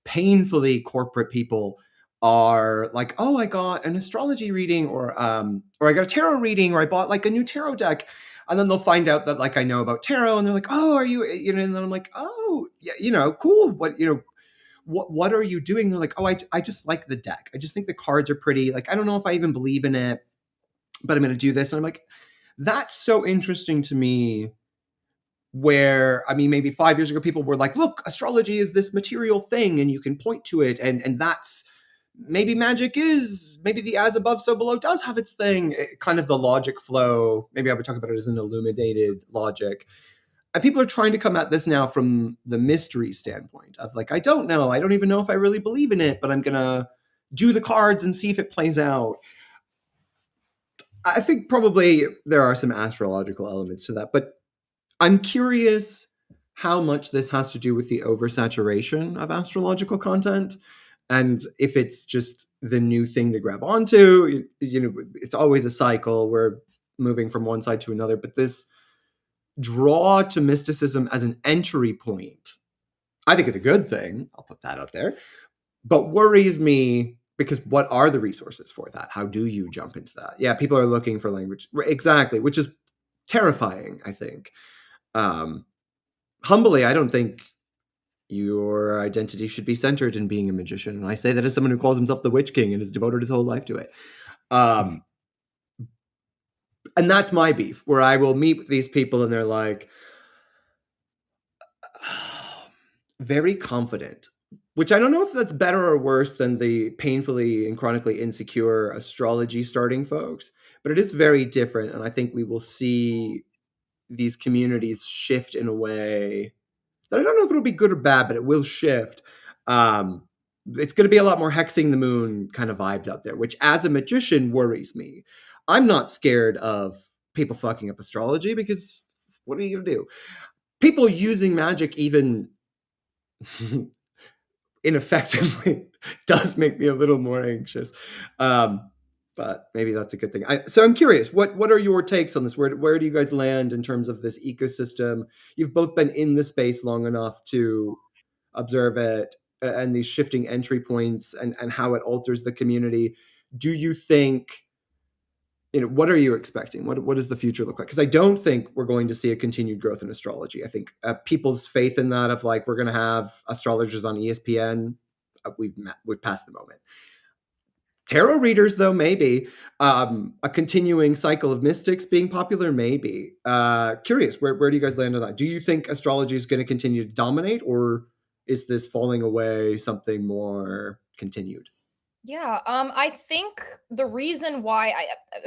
painfully corporate people are like, oh, I got an astrology reading, or I got a tarot reading, or I bought like a new tarot deck. And then they'll find out that like I know about tarot, and they're like, oh, are you, and then I'm like, oh, yeah, cool. What are you doing? They're like, oh, I just like the deck. I just think the cards are pretty. Like, I don't know if I even believe in it, but I'm going to do this. And I'm like, that's so interesting to me. Where, I mean, maybe 5 years ago, people were like, look, astrology is this material thing and you can point to it. And that's maybe magic is, maybe the as above, so below does have its thing. Kind of the logic flow. Maybe I would talk about it as an illuminated logic. And people are trying to come at this now from the mystery standpoint of like, I don't know. I don't even know if I really believe in it, but I'm going to do the cards and see if it plays out. I think probably there are some astrological elements to that, but I'm curious how much this has to do with the oversaturation of astrological content, and if it's just the new thing to grab onto. It's always a cycle. We're moving from one side to another, but this draw to mysticism as an entry point, I think it's a good thing. I'll put that out there, but worries me because what are the resources for that? How do you jump into that? Yeah, people are looking for language. Exactly, which is terrifying, I think. Humbly, I don't think your identity should be centered in being a magician. And I say that as someone who calls himself the Witch King and has devoted his whole life to it. And that's my beef, where I will meet with these people and they're like, very confident, which I don't know if that's better or worse than the painfully and chronically insecure astrology starting folks, but it is very different. And I think we will see these communities shift in a way that I don't know if it'll be good or bad, but it will shift. It's going to be a lot more hexing the moon kind of vibes out there, which as a magician worries me. I'm not scared of people fucking up astrology because what are you going to do? People using magic even ineffectively does make me a little more anxious. But maybe that's a good thing. So I'm curious, what are your takes on this? Where do you guys land in terms of this ecosystem? You've both been in the space long enough to observe it and these shifting entry points and how it alters the community. Do you think, what are you expecting? What does the future look like? Because I don't think we're going to see a continued growth in astrology. I think people's faith in that of like, we're going to have astrologers on ESPN, we've passed the moment. Tarot readers, though, maybe. A continuing cycle of mystics being popular, maybe. Curious, where do you guys land on that? Do you think astrology is going to continue to dominate, or is this falling away something more continued? Yeah, I think the reason why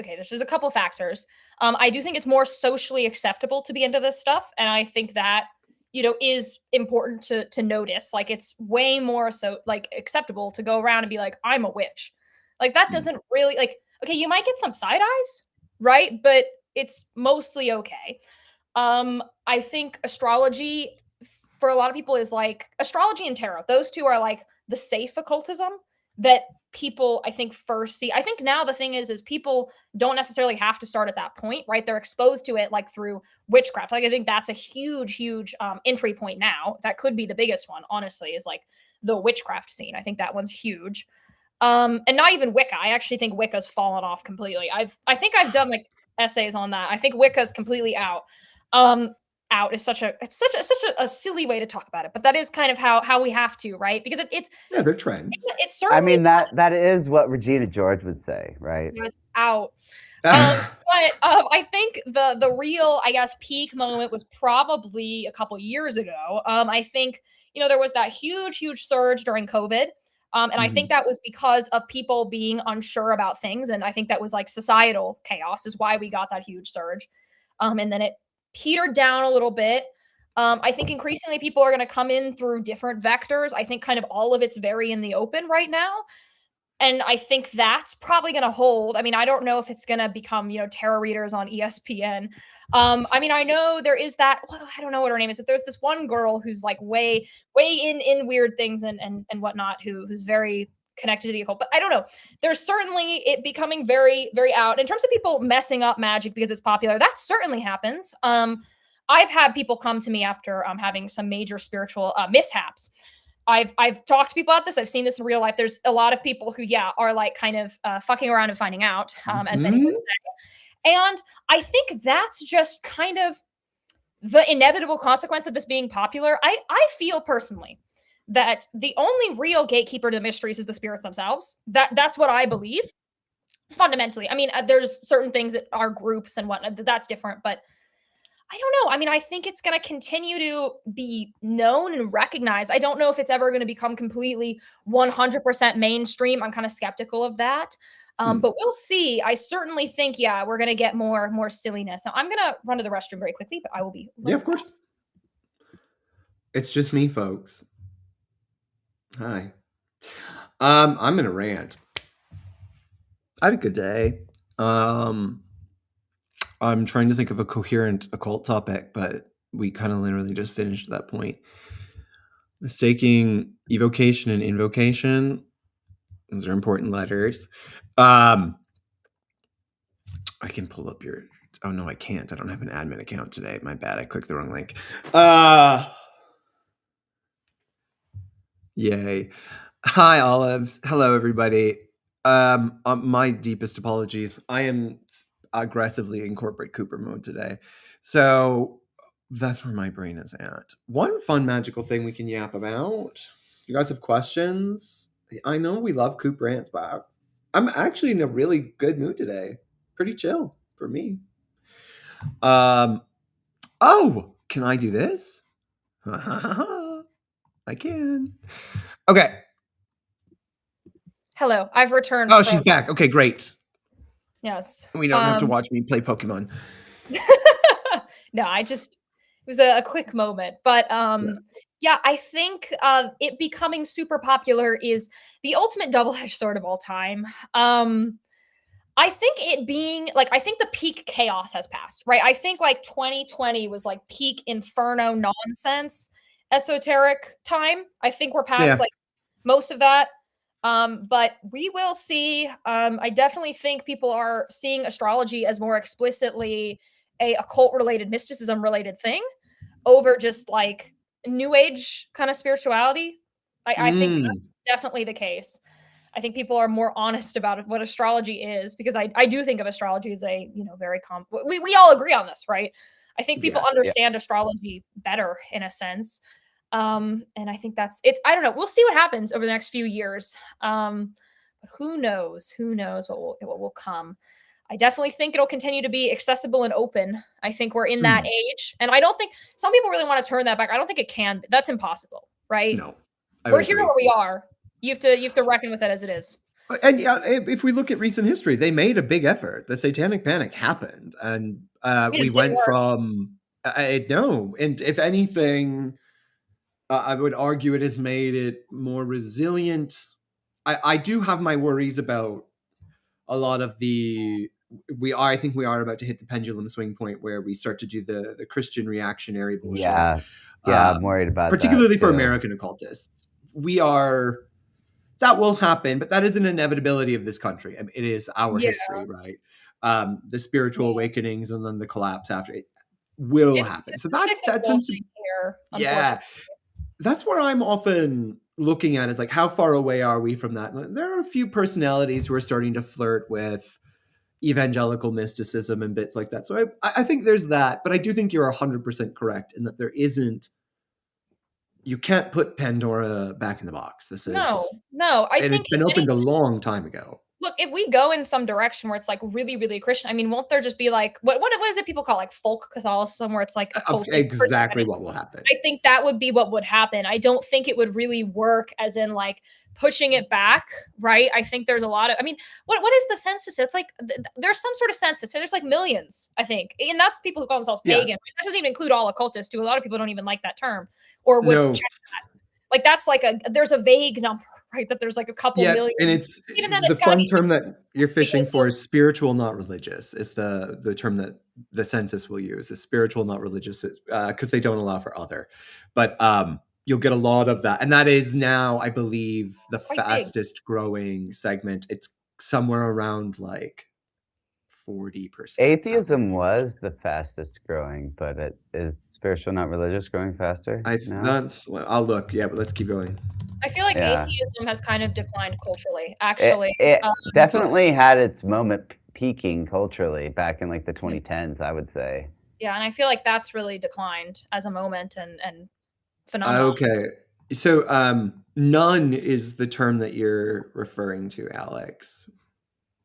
okay, there's a couple factors. I do think it's more socially acceptable to be into this stuff, and I think that is important to notice. Like, it's way more so like acceptable to go around and be like, I'm a witch. Like, that doesn't really, like, okay, you might get some side eyes, right? But it's mostly okay. I think astrology for a lot of people is like astrology and tarot. Those two are like the safe occultism that people I think first see. I think now the thing is people don't necessarily have to start at that point, right? They're exposed to it like through witchcraft. Like, I think that's a huge entry point now. That could be the biggest one, honestly, is like the witchcraft scene. I think that one's huge. And not even Wicca. I actually think Wicca's fallen off completely. I think I've done like essays on that. I think Wicca's completely out. Out is such a silly way to talk about it, but that is kind of how we have to, right? Because it's Yeah, they're trends. it's certainly, I mean, that is what Regina George would say, right? it's out. But I think the real, I guess, peak moment was probably a couple years ago. I think there was that huge surge during COVID. And I think that was because of people being unsure about things. And I think that was like societal chaos is why we got that huge surge. And then it petered down a little bit. I think increasingly people are going to come in through different vectors. I think kind of all of it's very in the open right now. And I think that's probably going to hold. I mean, I don't know if it's going to become, tarot readers on ESPN. I mean, I know there is that. Well, I don't know what her name is, but there's this one girl who's like way in weird things and whatnot, who's very connected to the occult. But I don't know. There's certainly it becoming very very out in terms of people messing up magic because it's popular. That certainly happens. I've had people come to me after having some major spiritual mishaps. I've talked to people about this. I've seen this in real life. There's a lot of people who, are like kind of fucking around and finding out, as many would say. And I think that's just kind of the inevitable consequence of this being popular. I feel personally that the only real gatekeeper to the mysteries is the spirits themselves. That's what I believe fundamentally. I mean, there's certain things that are groups and whatnot. That's different, but I don't know. I mean, I think it's going to continue to be known and recognized. I don't know if it's ever going to become completely 100% mainstream. I'm kind of skeptical of that. But we'll see. I certainly think, we're going to get more silliness. Now, I'm going to run to the restroom very quickly, but I will be. Yeah, of course. It's just me, folks. Hi. I'm in a rant. I had a good day. I'm trying to think of a coherent occult topic, but we kind of literally just finished that point. Mistaking evocation and invocation. Those are important letters. I can pull up your... Oh, no, I can't. I don't have an admin account today. My bad. I clicked the wrong link. Yay. Hi, Olives. Hello, everybody. My deepest apologies. I am aggressively in corporate Cooper mode today. So that's where my brain is at. One fun magical thing we can yap about. You guys have questions? I know we love Coop rants, but I'm actually in a really good mood today. Pretty chill for me. Oh, can I do this? I can. Okay. Hello, I've returned. Oh, she's back. Okay, great. Yes. We don't have to watch me play Pokemon. No, it was a quick moment, but I think it becoming super popular is the ultimate double-edged sword of all time. I think it being like, I think the peak chaos has passed, right? I think like 2020 was like peak inferno nonsense, esoteric time. I think we're past like most of that. But we will see. I definitely think people are seeing astrology as more explicitly a occult related, mysticism related thing over just like new age kind of spirituality. I think that's definitely the case. I think people are more honest about what astrology is, because I do think of astrology as a, very we all agree on this, right? I think people understand astrology better in a sense. And I think I don't know. We'll see what happens over the next few years. But who knows what will come. I definitely think it'll continue to be accessible and open. I think we're in that age. And I don't think some people really want to turn that back. I don't think it can. That's impossible, right? No. We're here where we are. You have to reckon with it as it is. And if we look at recent history, they made a big effort. The Satanic Panic happened, and we went from no. And if anything, I would argue it has made it more resilient. I do have my worries about a lot of the. I think we are about to hit the pendulum swing point where we start to do the Christian reactionary bullshit. Yeah, I'm worried about particularly that for American occultists. We are. That will happen, but that is an inevitability of this country. I mean, it is our history, right? The spiritual awakenings and then the collapse after it will happen. So that tends to here, that's where I'm often looking at is like, how far away are we from that? And there are a few personalities who are starting to flirt with evangelical mysticism and bits like that. So I think there's that, but I do think you're 100% correct in that there isn't. You can't put Pandora back in the box. This is no. It's been opened a long time ago. Look, if we go in some direction where it's like really, really Christian, I mean, won't there just be like what is it people call like folk Catholicism, where it's like exactly what will happen? I think that would be what would happen. I don't think it would really work as in like pushing it back, right? I think there's a lot of. I mean, what is the census? It's like there's some sort of census. So there's like millions, I think, and that's people who call themselves pagan. That doesn't even include all occultists. Too. A lot of people don't even like that term or would check that. Like that's like there's a vague number, right? That there's like a couple Yeah, million. and it's Even then, the it's gotta fun be term that you're fishing because for those is spiritual, not religious. Is the term that the census will use is spiritual, not religious, because they don't allow for other. But you'll get a lot of that, and that is now, I believe, the quite big. fastest growing segment. It's somewhere around like 40%. Atheism was the fastest growing, but it is spiritual, not religious, growing faster now. That's, I'll look. Yeah, but let's keep going. I feel like Yeah. atheism has kind of declined culturally, It, actually. it definitely had its moment peaking culturally back in like the 2010s, I would say. Yeah, and I feel like that's really declined as a moment and phenomenon. Okay. So none is the term that you're referring to, Alex.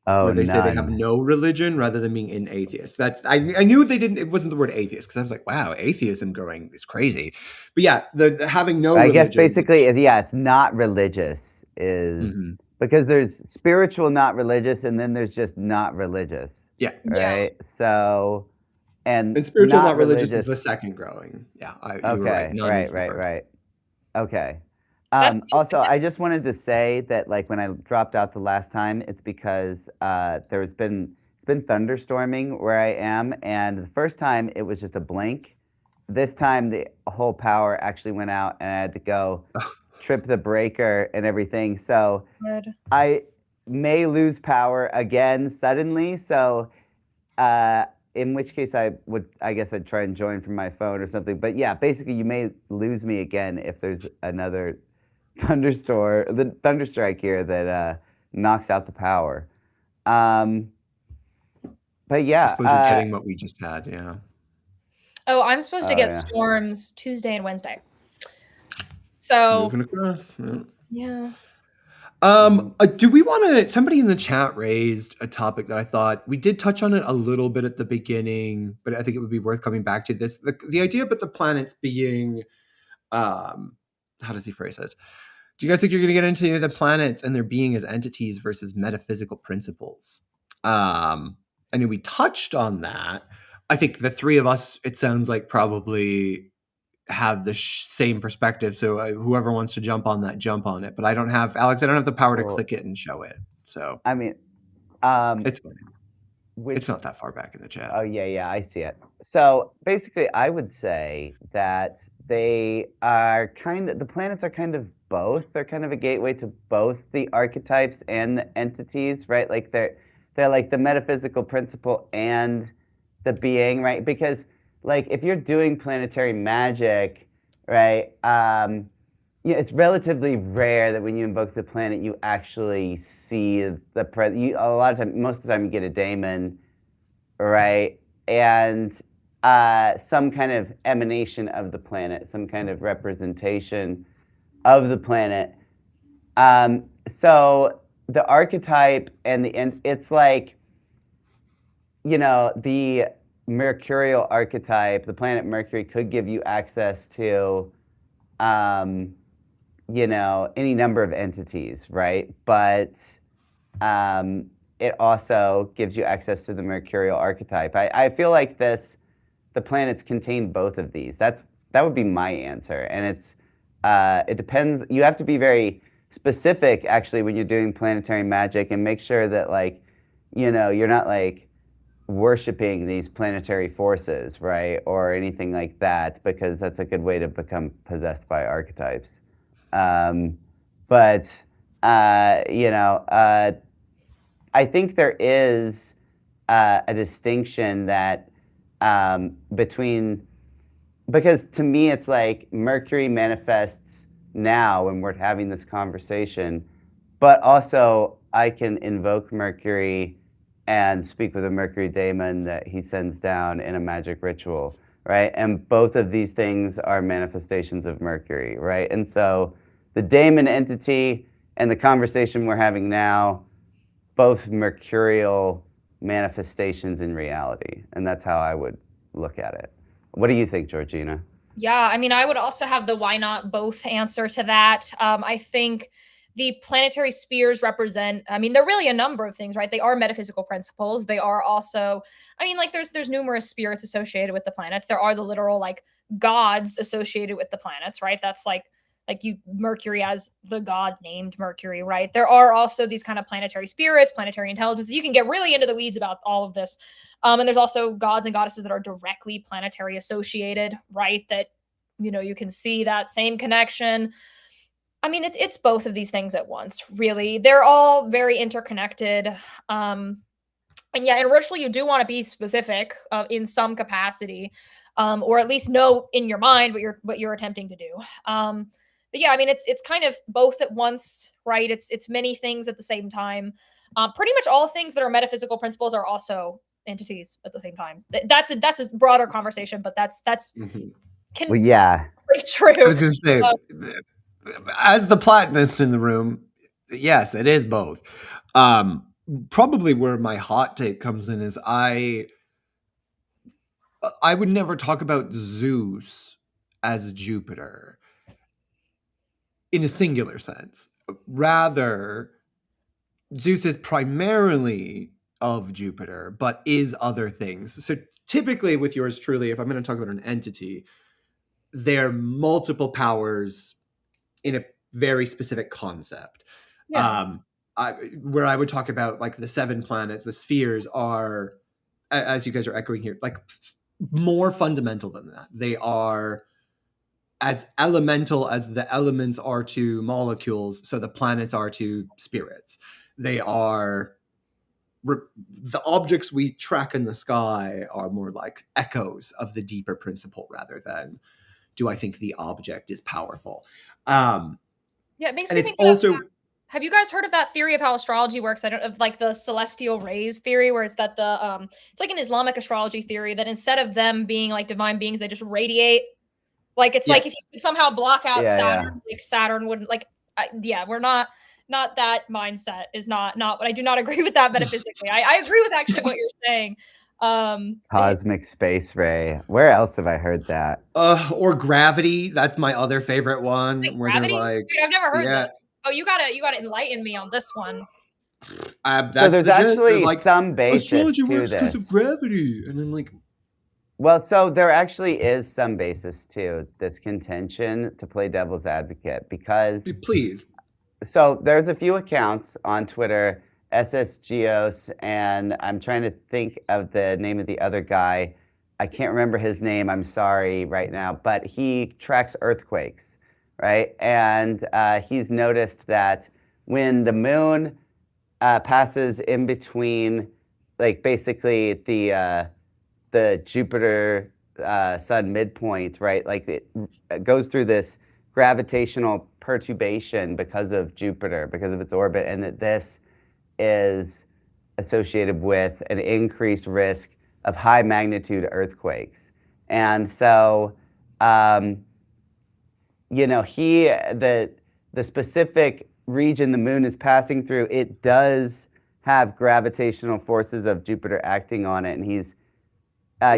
Oh, Where they say they have none. no religion rather than being an atheist. That's I knew they didn't. It wasn't the word atheist because I was like, wow, atheism growing is crazy. But yeah, the having no I religion. guess basically, yeah, it's not religious is because there's spiritual, not religious, and then there's just not religious. Yeah. Right. So, And spiritual, not religious is the second growing. Yeah, you were right. None is the first. Right. Okay. That's Also, I just wanted to say that, like, when I dropped out the last time, it's because it's been thunderstorming where I am, and the first time it was just a blink. This time the whole power actually went out, and I had to go trip the breaker and everything. So good. I may lose power again suddenly. So in which case I guess I'd try and join from my phone or something. But yeah, basically you may lose me again if there's another thunderstrike here that knocks out the power. But yeah, I suppose you're getting what we just had. Yeah. Oh, I'm supposed to get storms Tuesday and Wednesday. So moving across. Yeah. Do we want to? Somebody in the chat raised a topic that I thought we did touch on it a little bit at the beginning, but I think it would be worth coming back to this. The idea about the planets being, how does he phrase it? Do you guys think you're going to get into the planets and their being as entities versus metaphysical principles? I mean, we touched on that. I think the three of us, it sounds like, probably have the same perspective. So whoever wants to jump on that, jump on it. But I don't have, Alex, I don't have the power to click it and show it. So I mean, it's fine. It's not that far back in the chat. Oh, yeah, I see it. So basically, I would say that the planets are kind of both. They're kind of a gateway to both the archetypes and the entities, right? Like they're like the metaphysical principle and the being, right? Because like if you're doing planetary magic, right? It's relatively rare that when you invoke the planet, you actually see a lot of time, most of the time, you get a daemon, right? And some kind of emanation of the planet, some kind of representation of the planet. So the archetype and it's like, the mercurial archetype, the planet Mercury could give you access to, any number of entities, right? But it also gives you access to the mercurial archetype. I feel like the planets contain both of these. That would be my answer. And it depends. You have to be very specific, actually, when you're doing planetary magic, and make sure that, like, you're not like worshiping these planetary forces, right, or anything like that, because that's a good way to become possessed by archetypes. But I think there is a distinction that between, because to me it's like Mercury manifests now when we're having this conversation, but also I can invoke Mercury and speak with a Mercury daemon that he sends down in a magic ritual, right? And both of these things are manifestations of Mercury, right? And so the daemon entity and the conversation we're having now, both mercurial manifestations in reality. And that's how I would look at it. What do you think, Georgina? Yeah, I mean, I would also have the why not both answer to that. I think the planetary spheres represent, I mean, they're really a number of things, right? They are metaphysical principles. They are also, I mean, like there's numerous spirits associated with the planets. There are the literal like gods associated with the planets, right? That's like Mercury as the god named Mercury, right? There are also these kind of planetary spirits, planetary intelligences. You can get really into the weeds about all of this. And there's also gods and goddesses that are directly planetary associated, right? That, you can see that same connection. I mean, it's both of these things at once, really. They're all very interconnected. And yeah, in ritual, you do want to be specific in some capacity, or at least know in your mind what you're attempting to do. But yeah, I mean, it's kind of both at once, right? It's many things at the same time. Pretty much all things that are metaphysical principles are also entities at the same time. That's a broader conversation, but that's Well, yeah. pretty true. I was going to say, as the Platonist in the room, yes, it is both. Probably where my hot take comes in is I would never talk about Zeus as Jupiter in a singular sense. Rather, Zeus is primarily of Jupiter, but is other things. So typically with yours truly, if I'm going to talk about an entity, they're multiple powers in a very specific concept. Yeah. Where I would talk about like the 7 planets, the spheres are, as you guys are echoing here, like more fundamental than that. They are as elemental as the elements are to molecules, so the planets are to spirits. They are the objects we track in the sky are more like echoes of the deeper principle rather than do I think the object is powerful. Yeah, it makes me think also. Have you guys heard of that theory of how astrology works? I don't of like the celestial rays theory, where it's that it's like an Islamic astrology theory that instead of them being like divine beings, they just radiate. Like it's like if you could somehow block out Saturn, like Saturn wouldn't like. We're not that mindset is not. But I do not agree with that metaphysically. I agree with actually what you're saying. Cosmic space ray. Where else have I heard that? Or gravity. That's my other favorite one. Wait, where gravity? they're like, wait, I've never heard this. Oh, you gotta enlighten me on this one. So there's actually like, some basis astrology to works this because of gravity, and I'm like, well, so there actually is some basis to this contention, to play devil's advocate, because please. So there's a few accounts on Twitter, SSGeos, and I'm trying to think of the name of the other guy. I can't remember his name. I'm sorry right now, but he tracks earthquakes, right? And he's noticed that when the moon passes in between, like basically the Jupiter Sun midpoint, right? Like it goes through this gravitational perturbation because of Jupiter, because of its orbit, and that this is associated with an increased risk of high magnitude earthquakes. And so, the specific region the moon is passing through, it does have gravitational forces of Jupiter acting on it, and he's So I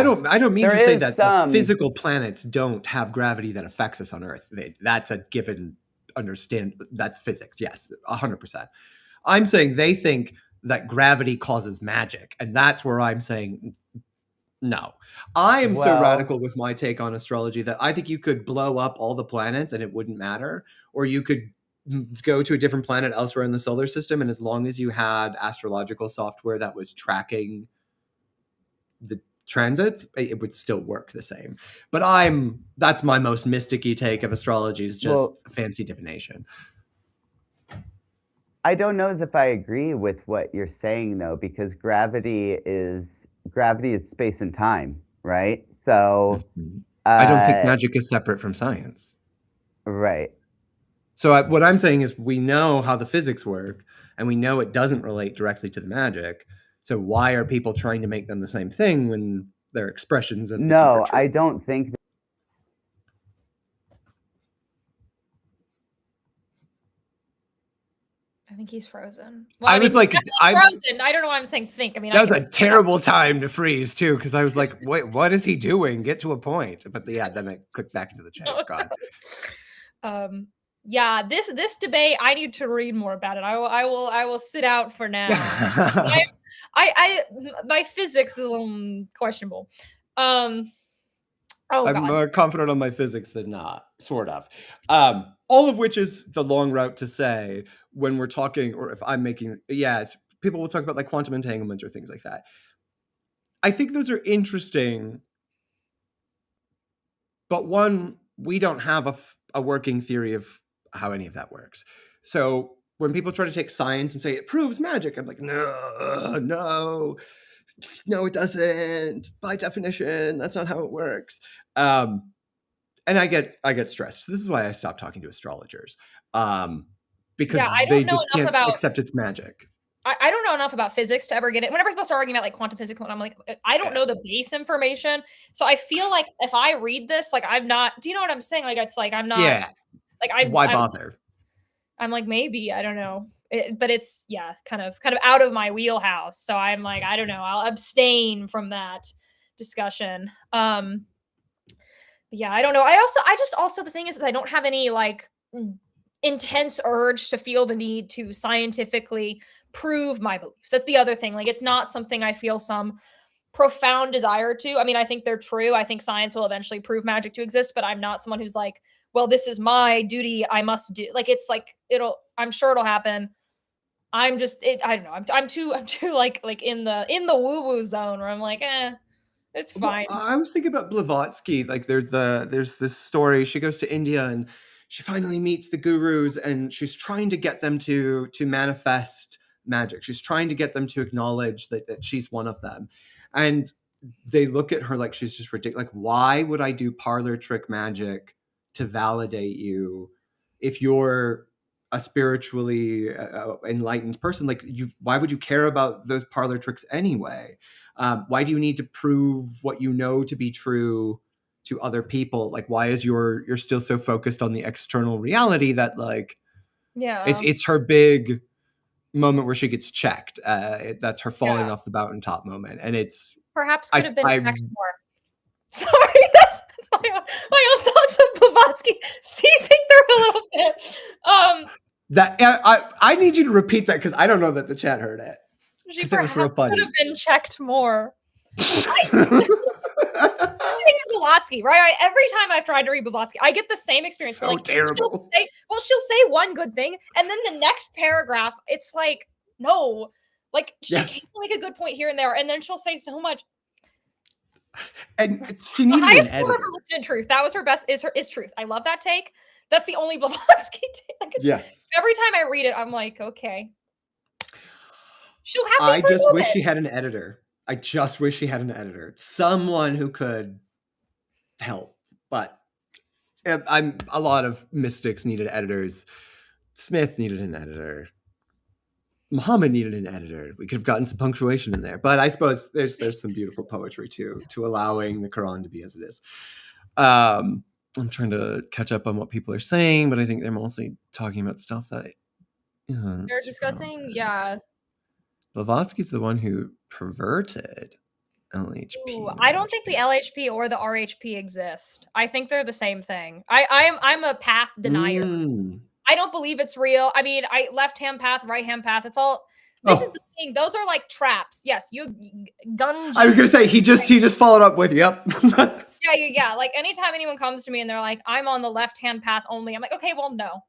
don't mean to say that some physical planets don't have gravity that affects us on Earth. That's a given. Understand that's physics. Yes, 100%. I'm saying they think that gravity causes magic, and that's where I'm saying no. I am so radical with my take on astrology that I think you could blow up all the planets and it wouldn't matter, or you could go to a different planet elsewhere in the solar system, and as long as you had astrological software that was tracking the transits, it would still work the same. But that's my most mysticky take of astrology, is just fancy divination. I don't know as if I agree with what you're saying though, because gravity is space and time, right? So I don't think magic is separate from science. Right. So what I'm saying is we know how the physics work, and we know it doesn't relate directly to the magic. So why are people trying to make them the same thing when they're expressions of the deeper truth? I don't think I think he's frozen. Well, I was like, I'm frozen. I don't know why I'm saying think. I mean, that was a terrible time to freeze too, because I was like, wait, what is he doing? Get to a point. But then I clicked back into the chat screen. Yeah, this debate, I need to read more about it. I will sit out for now. My physics is a little questionable. I'm more confident on my physics than not. sort of. All of which is the long route to say when we're talking, or if I'm making, people will talk about like quantum entanglement or things like that. I think those are interesting, but one, we don't have a working theory of how any of that works. So when people try to take science and say it proves magic, I'm like, no, it doesn't. By definition, that's not how it works. And I get stressed. So this is why I stopped talking to astrologers, because Yeah, I they don't know just enough can't about accept it's magic. I don't know enough about physics to ever get it. Whenever people start arguing about like quantum physics, I'm like, I don't know the base information. So I feel like if I read this, like I'm not. Do you know what I'm saying? Like it's like I'm not. Yeah. Like Why bother? I'm like maybe I don't know, but it's kind of out of my wheelhouse. So I'm like I don't know. I'll abstain from that discussion. Yeah, I don't know. I just also the thing is I don't have any like intense urge to feel the need to scientifically prove my beliefs. That's the other thing. Like it's not something I feel some profound desire to. I mean, I think they're true. I think science will eventually prove magic to exist, but I'm not someone who's like, well, this is my duty. I must do. Like it's like I'm sure it'll happen. I don't know. I'm too like in the woo woo zone where I'm like, it's fine. Well, I was thinking about Blavatsky. Like there's this story. She goes to India and she finally meets the gurus, and she's trying to get them to manifest magic. She's trying to get them to acknowledge that she's one of them. And they look at her like she's just ridiculous. Like, why would I do parlor trick magic to validate you if you're a spiritually enlightened person? Like, why would you care about those parlor tricks anyway? Why do you need to prove what you know to be true to other people? Like, why is you're still so focused on the external reality that like, it's her big moment where she gets checked. That's her falling off the mountaintop moment, and it's perhaps could have been checked more. Sorry, that's my own thoughts of Blavatsky seeping through a little bit. I need you to repeat that because I don't know that the chat heard it. She perhaps could have been checked more. Blavatsky, right? Every time I've tried to read Blavatsky, I get the same experience. So terrible. She'll say one good thing, and then the next paragraph, it's like, no. Like, she can make a good point here and there, and then she'll say so much. And she needed the highest an form of religion and truth. That was her best, is truth. I love that take. That's the only Blavatsky take. Like, yes. Every time I read it, I'm like, okay. She'll have I just wish she had an editor. Someone who could help. But a lot of mystics needed editors. Smith needed an editor. Muhammad needed an editor. We could have gotten some punctuation in there. But I suppose there's some beautiful poetry to allowing the Quran to be as it is. I'm trying to catch up on what people are saying, but I think they're mostly talking about stuff that isn't. They're discussing, yeah. Blavatsky's the one who perverted LHP. Ooh, I don't think the LHP or the RHP exist. I think they're the same thing. I'm a path denier. I don't believe it's real. I mean, left-hand path, right-hand path. It's all. This is the thing. Those are like traps. Yes, gun. I was gonna say he just followed up with yep. Yeah. Like anytime anyone comes to me and they're like, "I'm on the left-hand path only," I'm like, "Okay, well, no."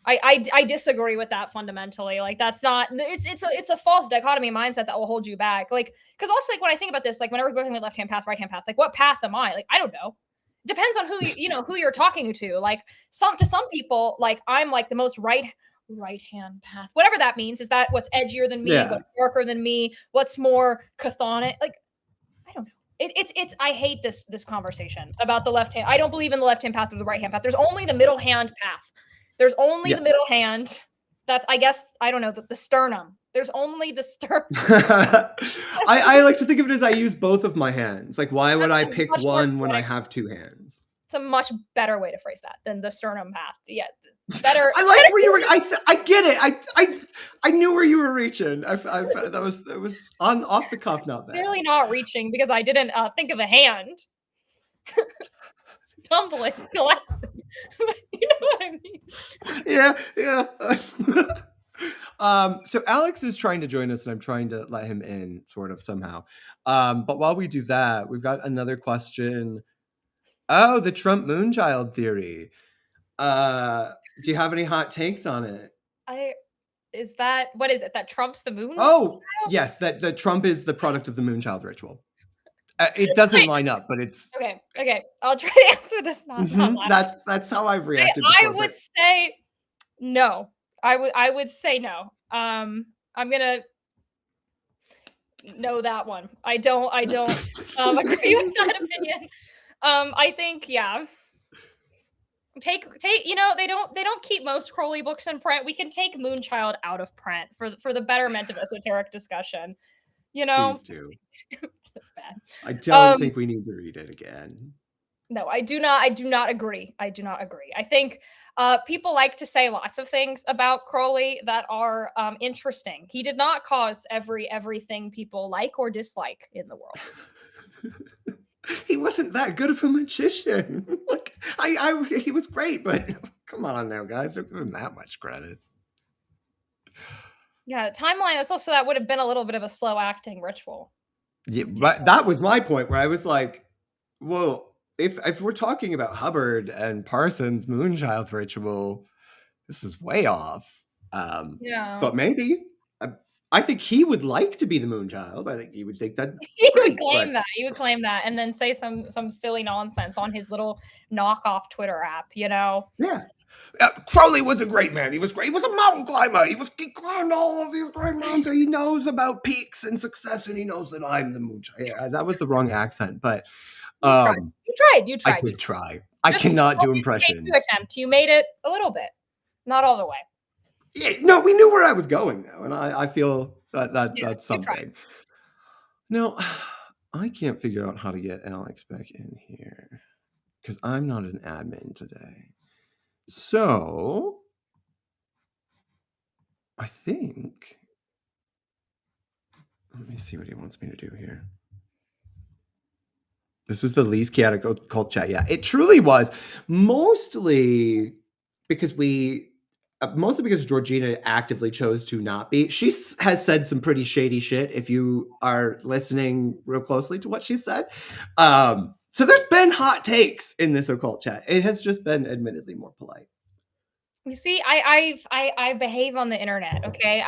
I disagree with that fundamentally. Like that's not. It's a false dichotomy mindset that will hold you back. Like because also like when I think about this, like whenever we're talking about left-hand path, right-hand path, like what path am I? Like I don't know. Depends on who you're talking to. Like some people, like I'm like the most right hand path, whatever that means. Is that what's edgier than me? Yeah. What's darker than me? What's more chthonic? Like I don't know. It's I hate this conversation about the left hand. I don't believe in the left hand path or the right hand path. There's only the middle hand path. There's only the middle hand. That's I guess I don't know the sternum. There's only the sternum. I like to think of it as I use both of my hands. Like, why would I pick one when I have two hands? It's a much better way to phrase that than the sternum path. Yeah, better. I like where you were. I get it. I knew where you were reaching. That was on off the cuff, not bad. Clearly not reaching because I didn't think of a hand. Stumbling, collapsing. You know what I mean? Yeah. So Alex is trying to join us, and I'm trying to let him in, sort of somehow. But while we do that, we've got another question Oh, the Trump Moonchild theory. Do you have any hot takes on it? Is that what is it that trumps the moon? Oh, yes, that the Trump is the product of the Moonchild ritual. It doesn't Wait, line up, but it's okay. I'll try to answer this not laughing. that's how I've reacted I before. would But say no. I would say no. I'm gonna know that one. I don't agree with that opinion. I think yeah. Take they don't keep most Crowley books in print. We can take Moonchild out of print for the betterment of esoteric discussion. You know, please do. that's bad. I don't Um, think we need to read it again. no, I do not. I do not agree. I do not agree. I think people like to say lots of things about Crowley that are interesting. He did not cause everything people like or dislike in the world. He wasn't that good of a magician. Like he was great, but come on now, guys, don't give him that much credit. Yeah, timeline is also that would have been a little bit of a slow acting ritual. Yeah, but that was my point where I was like, well, if we're talking about Hubbard and Parsons' Moonchild ritual, this is way off. Yeah. But maybe I think he would like to be the Moonchild. I think he would think that He would great. claim But that. He would claim that and then say some silly nonsense on his little knockoff Twitter app, you know. yeah, Crowley was a great man. He was great. He was a mountain climber. He climbed all of these great mountains. He knows about peaks and success, and he knows that I'm the Moonchild. Yeah, that was the wrong accent, but You tried. You tried. You I tried. did try. I Just cannot do you impressions. attempt. You made it a little bit, not all the way. Yeah, no, we knew where I was going though, and I feel that Yeah, that's you tried. something. No, I can't figure out how to get Alex back in here because I'm not an admin today. So I think let me see what he wants me to do here. This was the least chaotic cult chat. Yeah, it truly was. Mostly because Georgina actively chose to not be. She has said some pretty shady shit if you are listening real closely to what she said. So there's been hot takes in this occult chat. It has just been admittedly more polite. You see, I behave on the internet. Okay,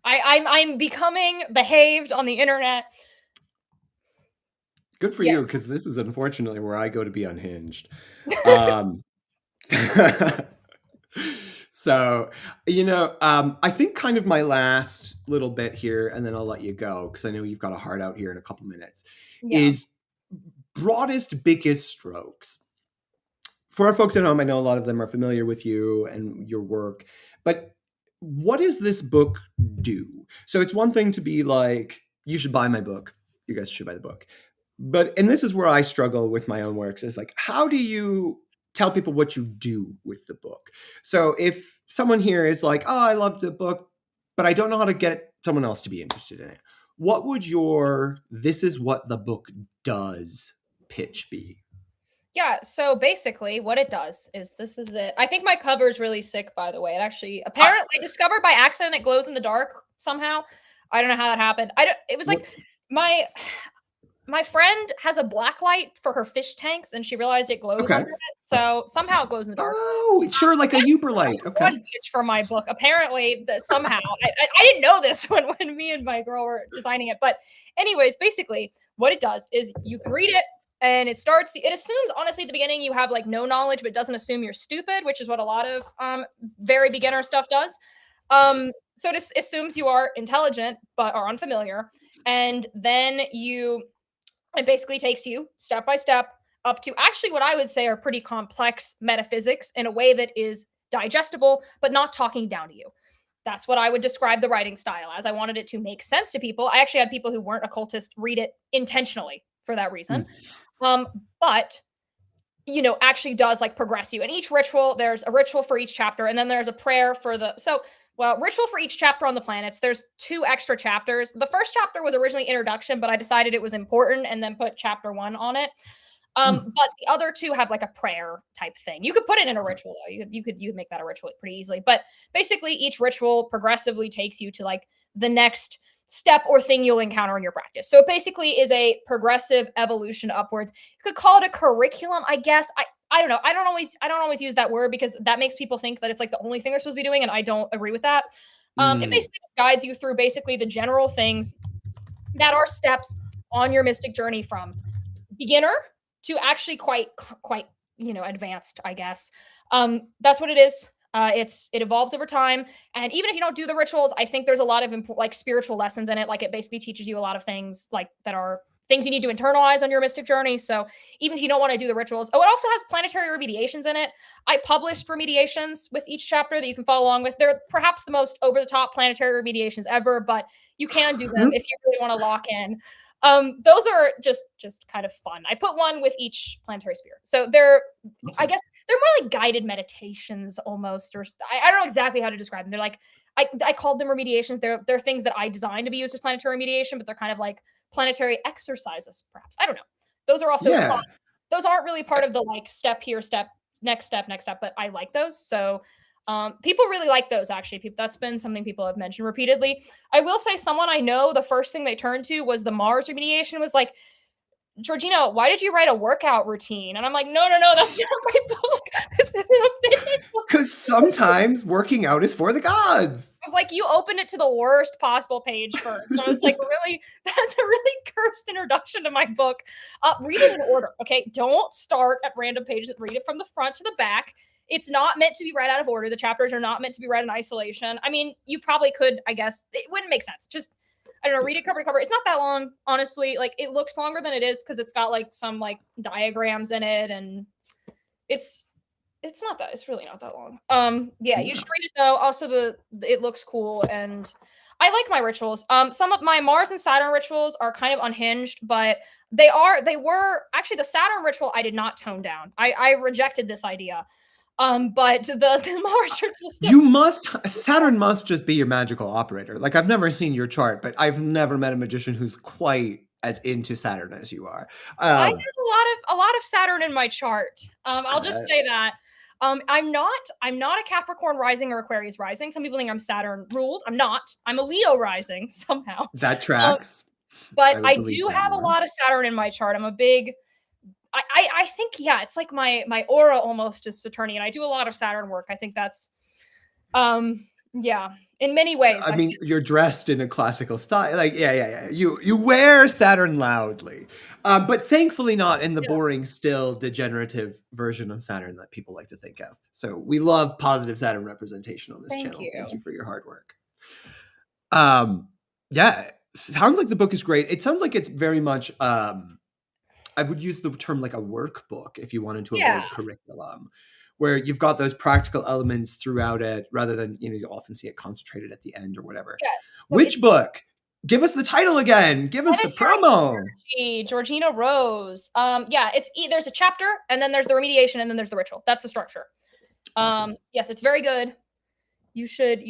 I'm becoming behaved on the internet. Good for Yes. you, because this is unfortunately where I go to be unhinged. Um, so, I think kind of my last little bit here, and then I'll let you go, because I know you've got a heart out here in a couple minutes, Yeah. is broadest, biggest strokes. For our folks at home, I know a lot of them are familiar with you and your work, but what does this book do? So it's one thing to be like, you should buy my book. You guys should buy the book. And this is where I struggle with my own works, is like, how do you tell people what you do with the book? So if someone here is like, oh, I love the book, but I don't know how to get someone else to be interested in it, what would your "this is what the book does" pitch be? Yeah, so basically what it does is this is it. I think my cover is really sick, by the way. It actually apparently discovered by accident it glows in the dark somehow. I don't know how that happened. It was like my friend has a black light for her fish tanks and she realized it glows Okay. under it. So somehow it glows in the dark. Oh, sure, like a Uber light. Okay. One pitch for my book. Apparently, that somehow I didn't know this when me and my girl were designing it. But anyways, basically, what it does is you can read it and it assumes honestly at the beginning you have like no knowledge, but it doesn't assume you're stupid, which is what a lot of very beginner stuff does. So it assumes you are intelligent but are unfamiliar, and then it basically takes you step by step up to actually what I would say are pretty complex metaphysics in a way that is digestible, but not talking down to you. That's what I would describe the writing style as. I wanted it to make sense to people. I actually had people who weren't occultists read it intentionally for that reason. But actually does like progress you. And each ritual, there's a ritual for each chapter, and then there's a prayer for ritual for each chapter on the planets. There's 2 extra chapters. The first chapter was originally introduction, but I decided it was important and then put chapter 1 on it. But the other 2 have like a prayer type thing. You could put it in a ritual though. You could make that a ritual pretty easily. But basically each ritual progressively takes you to like the next step or thing you'll encounter in your practice. So it basically is a progressive evolution upwards. You could call it a curriculum, I guess. I don't know. I don't always use that word because that makes people think that it's like the only thing they're supposed to be doing, and I don't agree with that. It basically just guides you through basically the general things that are steps on your mystic journey from beginner to actually quite advanced, I guess. That's what it is. It evolves over time, and even if you don't do the rituals, I think there's a lot of like spiritual lessons in it. Like it basically teaches you a lot of things like that are things you need to internalize on your mystic journey. So even if you don't want to do the rituals, it also has planetary remediations in it. I published remediations with each chapter that you can follow along with. They're perhaps the most over the top planetary remediations ever, but you can do them if you really want to lock in. Those are just kind of fun. I put one with each planetary spirit. So I guess they're more like guided meditations almost, or I don't know exactly how to describe them. They're like, I called them remediations. They're things that I designed to be used as planetary remediation, but they're kind of like planetary exercises, perhaps. I don't know. Those are also fun. Those aren't really part of the like step here, next step, but I like those. So people really like those, actually. That's been something people have mentioned repeatedly. I will say someone I know, the first thing they turned to was the Mars remediation. Was like, Georgina, why did you write a workout routine? And I'm like, no, that's not my book. This isn't a fitness book. Because sometimes working out is for the gods. I was like, you opened it to the worst possible page first. And I was like, really? That's a really cursed introduction to my book. Read it in order, okay? Don't start at random pages. Read it from the front to the back. It's not meant to be read out of order. The chapters are not meant to be read in isolation. I mean, you probably could, I guess. It wouldn't make sense. Just, I don't know, read it cover to cover. It's not that long, honestly. Like, it looks longer than it is because it's got, like, some, like, diagrams in it, and it's really not that long. Yeah, you should read it, though. Also, it looks cool, and I like my rituals. Some of my Mars and Saturn rituals are kind of unhinged, but they were actually the Saturn ritual I did not tone down. I rejected this idea. But the Mars ritual Saturn must just be your magical operator. Like, I've never seen your chart, but I've never met a magician who's quite as into Saturn as you are. I have a lot of Saturn in my chart. I'll just say that. I'm not a Capricorn rising or Aquarius rising. Some people think I'm Saturn ruled. I'm not. I'm a Leo rising somehow. That tracks. But I do have a lot of Saturn in my chart. I'm a big I think, yeah, it's like my aura almost is Saturnian. I do a lot of Saturn work. I think that's, yeah, in many ways. I mean, you're dressed in a classical style. Like, yeah. You wear Saturn loudly, but thankfully not in the boring, still degenerative version of Saturn that people like to think of. So we love positive Saturn representation on this channel. Thank you for your hard work. Yeah, sounds like the book is great. It sounds like it's very much, I would use the term like a workbook if you wanted to avoid curriculum, where you've got those practical elements throughout it rather than, you often see it concentrated at the end or whatever. Yeah, which book? Give us the title again. Give us the promo. Theurgy, Georgina Rose. Yeah, there's a chapter and then there's the remediation and then there's the ritual. That's the structure. Awesome. Yes, it's very good. You should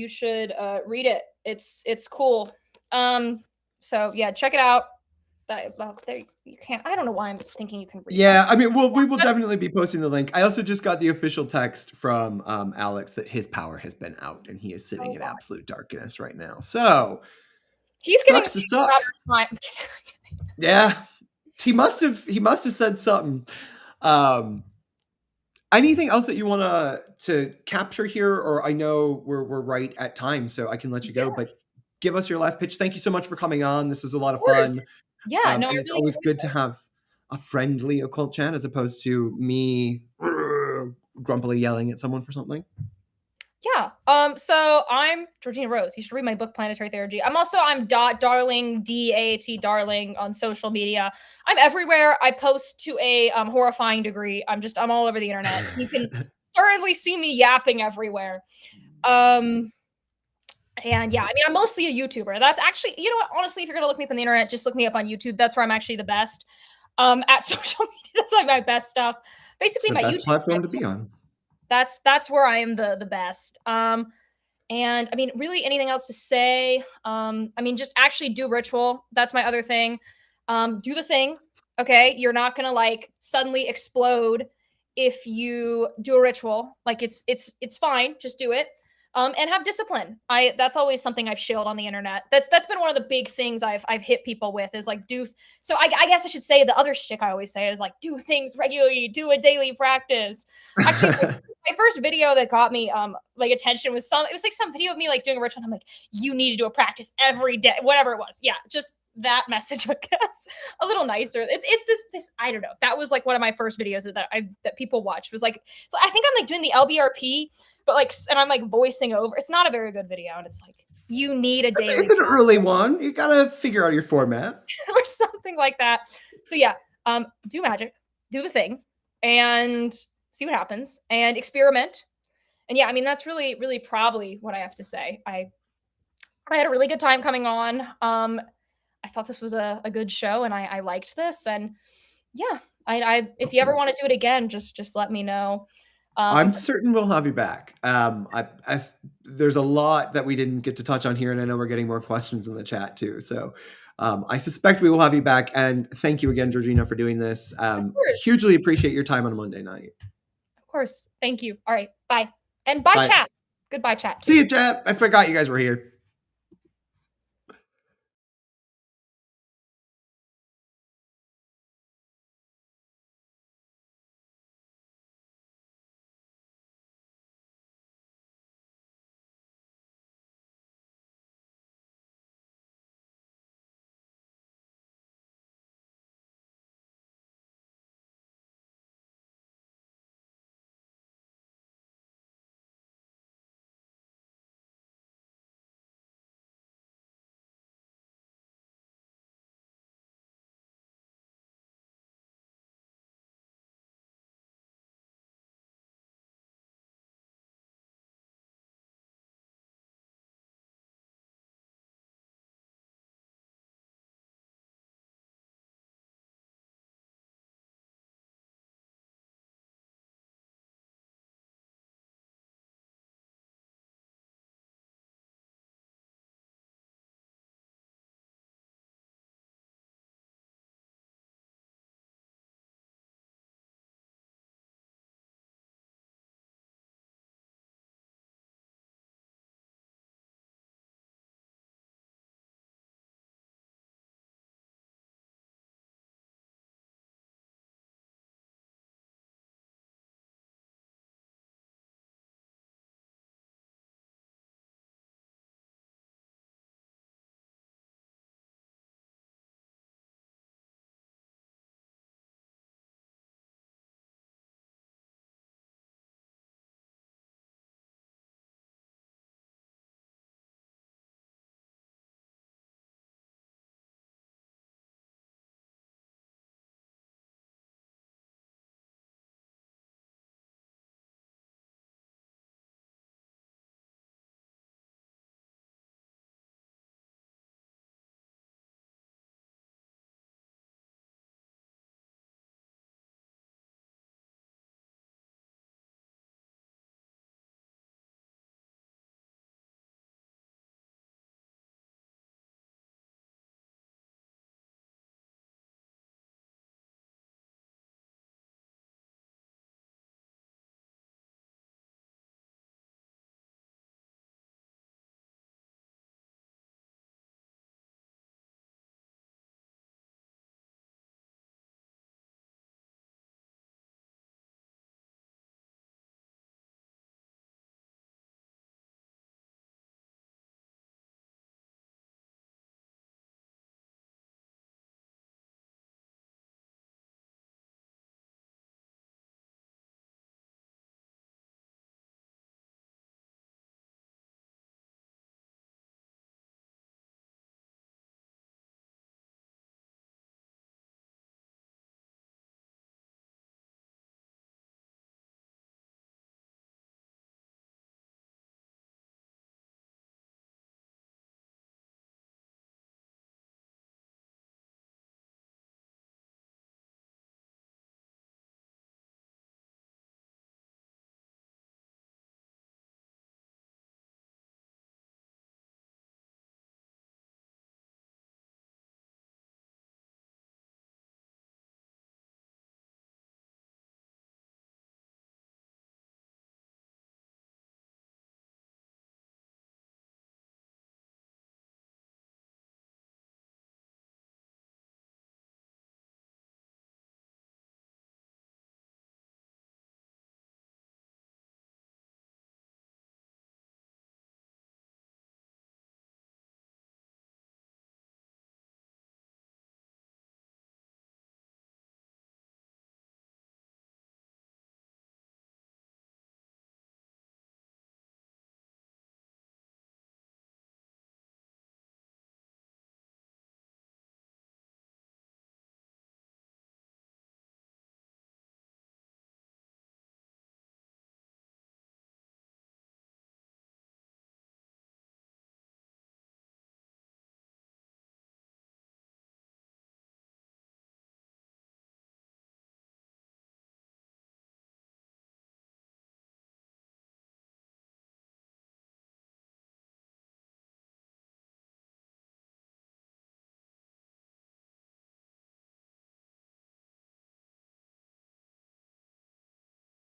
read it. It's cool. So yeah, check it out. There you can't. I don't know why I'm thinking you can read. Yeah, I mean, we will definitely be posting the link. I also just got the official text from Alex that his power has been out and he is sitting in absolute darkness right now. So he's getting to suck. Yeah, he must have said something. Anything else that you want to capture here, or I know we're right at time, so I can let you go. But give us your last pitch. Thank you so much for coming on. This was a lot of fun. Yeah, no, and it's always good to have a friendly occult chat as opposed to me grumpily yelling at someone for something. Yeah. So I'm Georgina Rose. You should read my book, Planetary Theurgy. I'm Darling, DAAT Darling on social media. I'm everywhere. I post to a horrifying degree. I'm all over the internet. You can certainly see me yapping everywhere. And yeah, I mean, I'm mostly a YouTuber. That's actually, you know what? Honestly, if you're gonna look me up on the internet, just look me up on YouTube. That's where I'm actually the best. At social media, that's like my best stuff. Basically, my best YouTube platform to be on. That's where I am the best. And I mean, really, anything else to say? I mean, just actually do ritual. That's my other thing. Do the thing. Okay, you're not gonna like suddenly explode if you do a ritual. Like it's fine. Just do it. and have discipline. That's always something I've shilled on the internet. That's been one of the big things I've hit people with is like so I guess I should say the other shtick I always say is like do things regularly, do a daily practice. Actually, my first video that got me like attention was some video of me like doing a ritual. And I'm like, you need to do a practice every day, whatever it was. Yeah, just that message, I guess, a little nicer. It's this I don't know. That was like one of my first videos that people watched was like, so I think I'm like doing the LBRP, but like, and I'm like voicing over. It's not a very good video, and it's like you need a daily. It's an early one. You gotta figure out your format or something like that. So yeah, do magic, do the thing, and see what happens, and experiment. And yeah, I mean that's really, really probably what I have to say. I had a really good time coming on. I thought this was a good show, and I liked this. And yeah, if you ever want to do it again, just let me know. I'm certain we'll have you back. There's a lot that we didn't get to touch on here, and I know we're getting more questions in the chat too. So I suspect we will have you back. And thank you again, Georgina, for doing this. Hugely appreciate your time on a Monday night. Of course. Thank you. All right. Bye. And bye. Chat. Goodbye, chat. See you, chat. I forgot you guys were here.